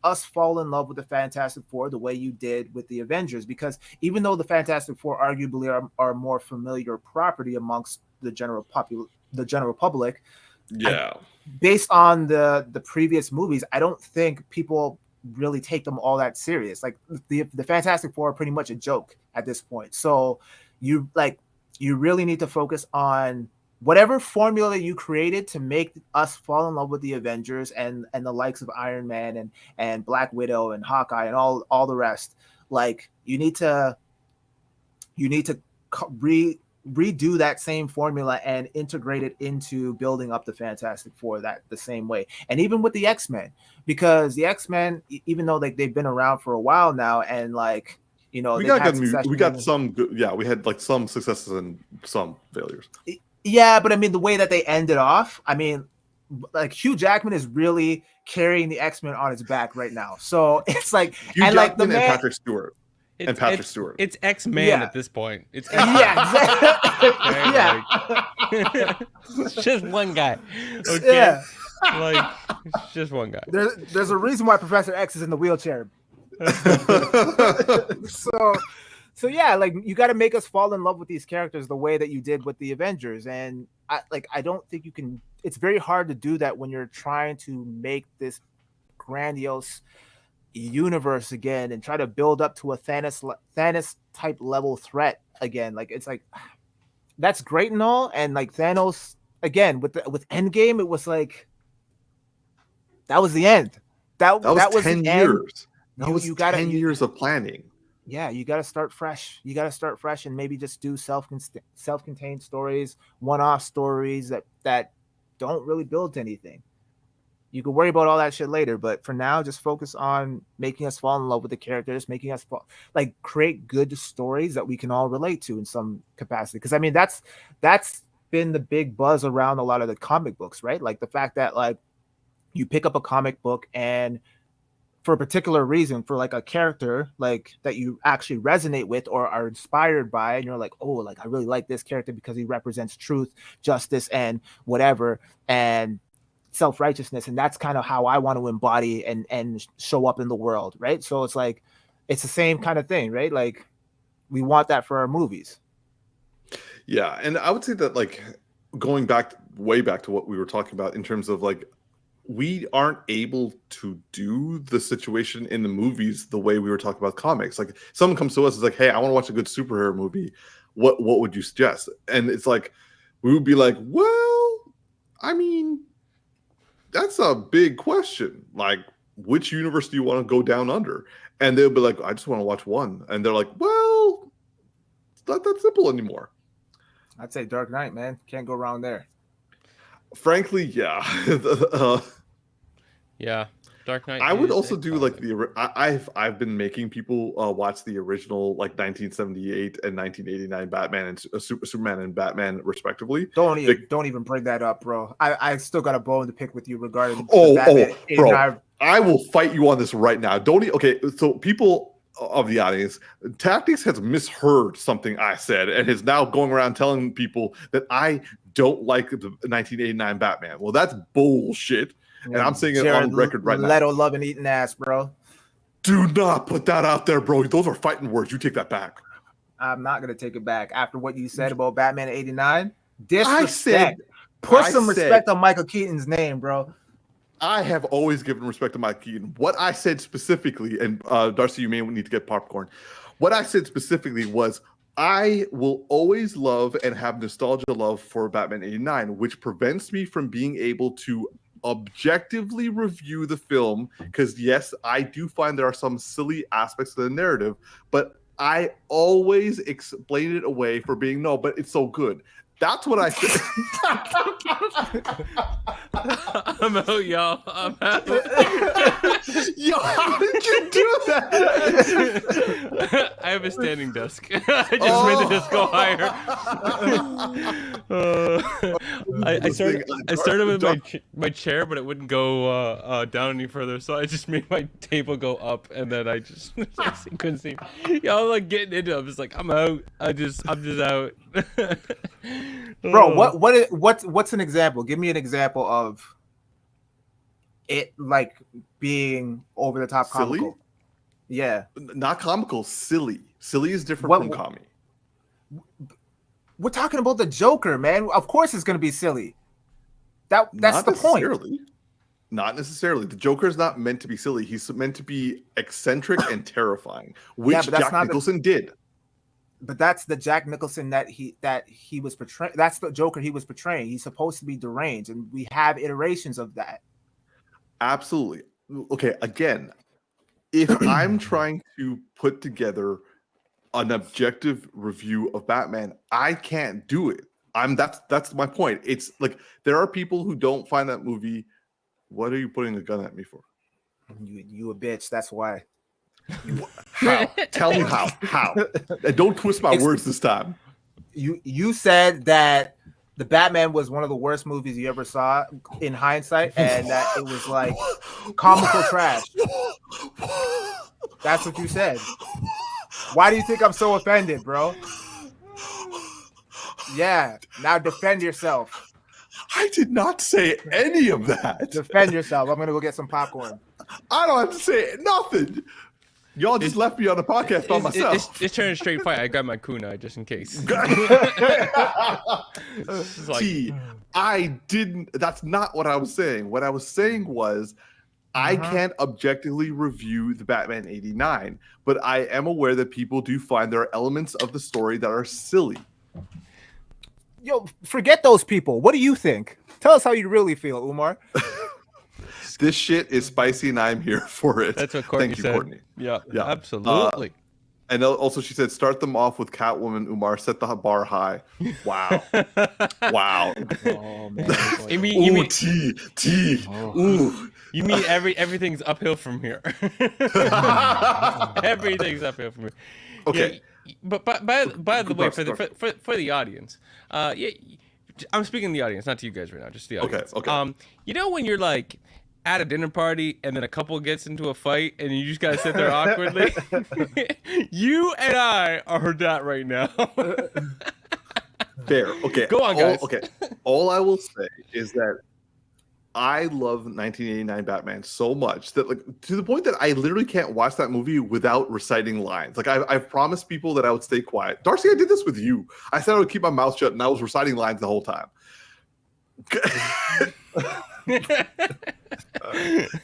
us fall in love with the Fantastic Four the way you did with the Avengers, because even though the Fantastic Four arguably are more familiar property amongst the general public, Yeah. based on the previous movies, I don't think people really take them all that serious. Like the Fantastic Four are pretty much a joke at this point. So you really need to focus on whatever formula you created to make us fall in love with the Avengers and the likes of Iron Man and Black Widow and Hawkeye and all the rest. Like you need to redo that same formula and integrate it into building up the Fantastic Four the same way. And even with the X-Men, because the X-Men, even though like they've been around for a while now, and like, you know, we got some good, we had like some successes and some failures. Yeah, but I mean the way that they ended off, I mean, like Hugh Jackman is really carrying the X-Men on his back right now. So it's like Hugh Jackman and Patrick Stewart. It's X-Man at this point. It's exactly. It's just one guy. Okay. Yeah. Like it's just one guy. There's a reason why Professor X is in the wheelchair. So yeah, like you got to make us fall in love with these characters the way that you did with the Avengers, and I don't think you can. It's very hard to do that when you're trying to make this grandiose universe again and try to build up to a Thanos type level threat again. Like it's like that's great and all, and like Thanos again with Endgame, it was like that was the end. That was 10 years. That was 10 years of planning. Yeah, you got to start fresh. You got to start fresh and maybe just do self-contained stories, one-off stories that don't really build to anything. You can worry about all that shit later, but for now, just focus on making us fall in love with the characters, making us create good stories that we can all relate to in some capacity. Because I mean, that's been the big buzz around a lot of the comic books, right? Like the fact that like you pick up a comic book and for a particular reason, for like a character like that you actually resonate with or are inspired by, and you're like, oh, like I really like this character because he represents truth, justice, and whatever, and self-righteousness, and that's kind of how I want to embody and show up in the world, right? So it's like it's the same kind of thing, right? Like we want that for our movies. Yeah, and I would say that like going way back to what we were talking about in terms of like we aren't able to do the situation in the movies the way we were talking about comics. Like someone comes to us and is like, hey, I want to watch a good superhero movie. What would you suggest? And it's like we would be like, well, I mean, that's a big question. Like, which universe do you want to go down under? And they'll be like, I just want to watch one. And they're like, well, it's not that simple anymore. I'd say Dark Knight, man. Can't go wrong there. Frankly, yeah. Yeah. Dark Knight. I would also do like I've been making people watch the original like 1978 and 1989 Batman and Superman and Batman respectively. Don't even bring that up, bro. I still got a bone to pick with you regarding Batman. Bro, I will fight you on this right now. Okay, so people of the audience, Tactix has misheard something I said and is now going around telling people that I don't like the 1989 Batman. Well, that's bullshit. And I'm saying it on record right now. Leto loving eating ass, bro. Do not put that out there, bro. Those are fighting words. You take that back. I'm not going to take it back. After what you said about Batman 89, disrespect. Put some respect on Michael Keaton's name, bro. I have always given respect to Michael Keaton. What I said specifically, and Darcy, you may need to get popcorn. What I said specifically was I will always love and have nostalgia love for Batman 89, which prevents me from being able to objectively review the film, because yes, I do find there are some silly aspects of the narrative, but I always explain it away for being but it's so good. That's what I said. I'm out, y'all. I'm out. Yo, how did you do that? I have a standing desk. I just made the desk go higher. I started with my chair, but it wouldn't go down any further, so I just made my table go up, and then I just couldn't see. Y'all like getting into it. I'm just like, I'm out. I'm just out. Bro, what's an example? Give me an example of it like being over the top Silly? comical. Yeah. Not comical, silly. Silly is different What- from comedy. We're talking about the Joker, man. Of course it's gonna be silly. That's Not the point. necessarily. Not necessarily. The Joker is not meant to be silly. He's meant to be eccentric and terrifying, which but that's Jack not the- Nicholson did. But that's the Jack Nicholson that he was portraying. That's the Joker he was portraying. He's supposed to be deranged, and we have iterations of that. Absolutely. Okay, again, if I'm trying to put together an objective review of Batman, I can't do it. That's my point. It's like there are people who don't find that movie. What are you putting a gun at me for? You a bitch. That's why. How? Tell me how. How? And don't twist my words this time. You said that the Batman was one of the worst movies you ever saw in hindsight, and that it was like comical trash. That's what you said. Why do you think I'm so offended, bro? Yeah, now defend yourself. I did not say any of that. Defend yourself. I'm gonna go get some popcorn. I don't have to say nothing. Y'all just left me on the podcast by myself. It's turning straight fight. I got my kunai just in case. It's like, T, I didn't. That's not what I was saying. What I was saying was, I can't objectively review the Batman '89, but I am aware that people do find there are elements of the story that are silly. Yo, forget those people. What do you think? Tell us how you really feel, Umar. This shit is spicy, and I'm here for it. that's what Courtney Thank you, said. Courtney. Yeah, Yeah. absolutely. And also, she said, start them off with Catwoman, Umar. Set the bar high. Wow. Wow. Oh man. you mean T. Ooh. you mean everything's uphill from here? Everything's uphill from here. Okay. Yeah, but by the way, Good for the audience, yeah, I'm speaking to the audience, not to you guys right now, just the audience. Okay. You know when you're like at a dinner party and then a couple gets into a fight and you just gotta sit there awkwardly? You and I are that right now. Fair. Okay. Go on, guys. All I will say is that I love 1989 Batman so much that, like, to the point that I literally can't watch that movie without reciting lines. Like, I've promised people that I would stay quiet. Darcy, I did this with you. I said I would keep my mouth shut, and I was reciting lines the whole time.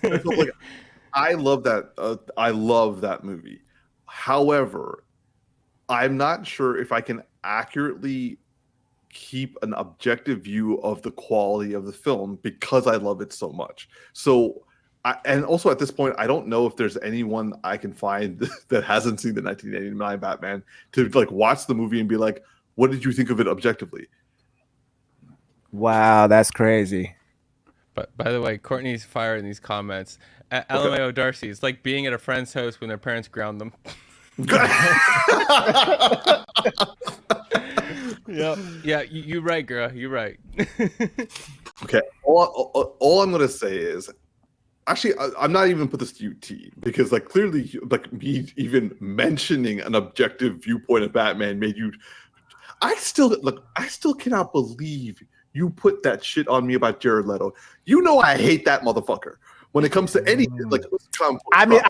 So, like, I love that. I love that movie. However, I'm not sure if I can accurately keep an objective view of the quality of the film because I love it so much. So, and also at this point, I don't know if there's anyone I can find that hasn't seen the 1989 Batman to like watch the movie and be like, "What did you think of it objectively?" Wow, that's crazy. But by the way, Courtney's firing these comments. LMAO Darcy, it's like being at a friend's house when their parents ground them. Yeah, you're right, girl. You're right. Okay. All I'm gonna say is, actually, I'm not even put this to you, T, because like clearly, like me even mentioning an objective viewpoint of Batman made you. I still cannot believe you put that shit on me about Jared Leto. You know I hate that motherfucker when it comes to anything. Like, I mean,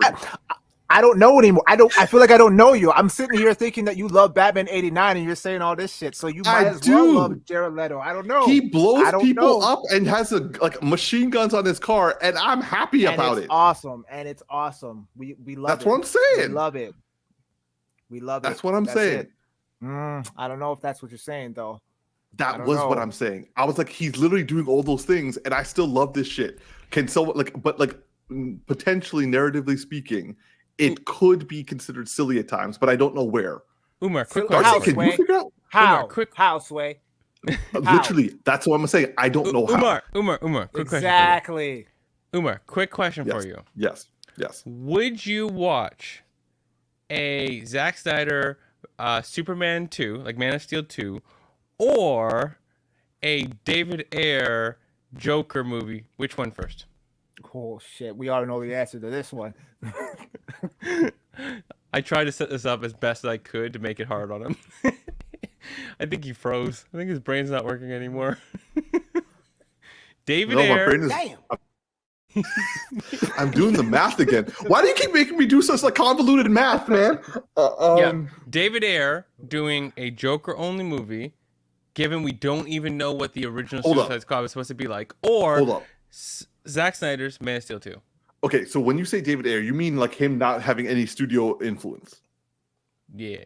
I don't know anymore. I feel like I don't know you. I'm sitting here thinking that you love Batman '89 and you're saying all this shit. So you might as well love Jared Leto. I don't know. He blows people up and has like machine guns on his car, and I'm happy about it. Awesome, and it's awesome. We love That's it. what I'm saying. We love it. We love it. That's what I'm saying. I don't know if that's what you're saying though. That was what I'm saying. I was like, he's literally doing all those things, and I still love this shit. Can someone but potentially narratively speaking, it could be considered silly at times, but I don't know where. Umar, quick Darcy, question. can you figure out? How? How, Sway? Literally, that's what I'm saying. I don't know how. Umar, quick question. Exactly. Umar, quick question for you. Yes. Would you watch a Zack Snyder Superman 2, like Man of Steel 2, or a David Ayer Joker movie? Which one first? Oh shit, we already know the answer to this one. I tried to set this up as best as I could to make it hard on him. I think he froze. I think his brain's not working anymore. David Ayer. My brain is I'm doing the math again. Why do you keep making me do such like convoluted math, man? Yeah, David Ayer doing a Joker-only movie, given we don't even know what the original Suicide Squad was supposed to be like, or Zack Snyder's Man of Steel 2. Okay, so when you say David Ayer, you mean like him not having any studio influence? Yeah.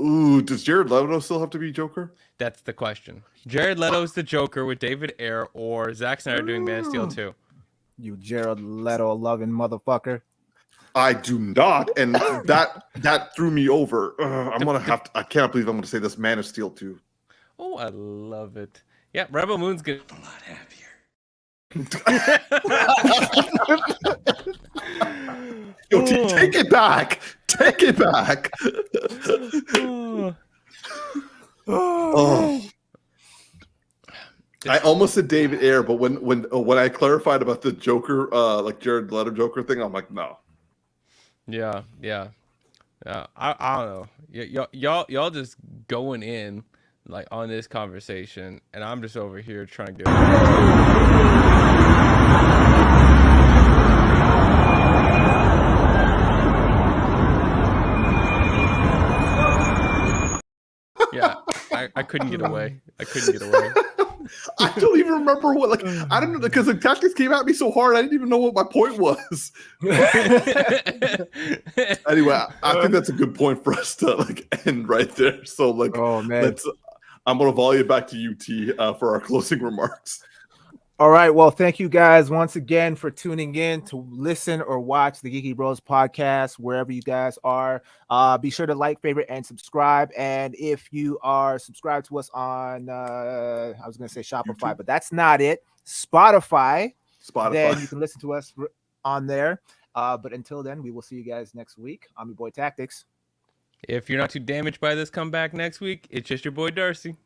Ooh, does Jared Leto still have to be Joker? That's the question. Jared Leto's the Joker with David Ayer, or Zack Snyder doing Man of Steel 2. You Jared Leto loving motherfucker. I do not, and that threw me over. I'm gonna have to. I can't believe I'm gonna say this. Man of Steel 2. Oh, I love it. Yeah, Rebel Moon's good. A lot happier. Yo, take it back. Take it back. Oh. I almost said David Ayer, but when I clarified about the Joker, like Jared Leto Joker thing, I'm like, no. Yeah. I don't know. Y'all just going in like on this conversation, and I'm just over here trying to get. Yeah, I couldn't get away. I don't even remember what, like, I don't know, because the Tactix came at me so hard, I didn't even know what my point was. Anyway, I think that's a good point for us to like end right there. So, like, oh man, I'm gonna volley it back to you, T, for our closing remarks. All right. Well, thank you guys once again for tuning in to listen or watch the Geeky Bros podcast, wherever you guys are. Be sure to like, favorite, and subscribe. And if you are subscribed to us on, I was going to say Shopify, YouTube? But that's not it. Spotify. Then you can listen to us on there. But until then, we will see you guys next week. I'm your boy Tactix. If you're not too damaged by this, come back next week. It's just your boy Darcy.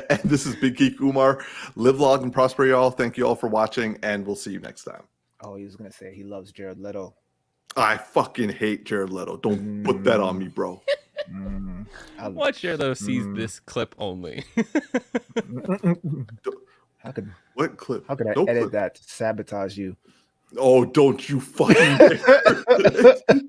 And this is Big Geek Umar. Live long and prosper, y'all. Thank you all for watching, and we'll see you next time. Oh, he was gonna say he loves Jared Leto. I fucking hate Jared Leto. Don't put that on me, bro. Watch Jared Leto sees this clip only. How could what clip? How could I edit that to sabotage you? Oh, don't you fucking dare.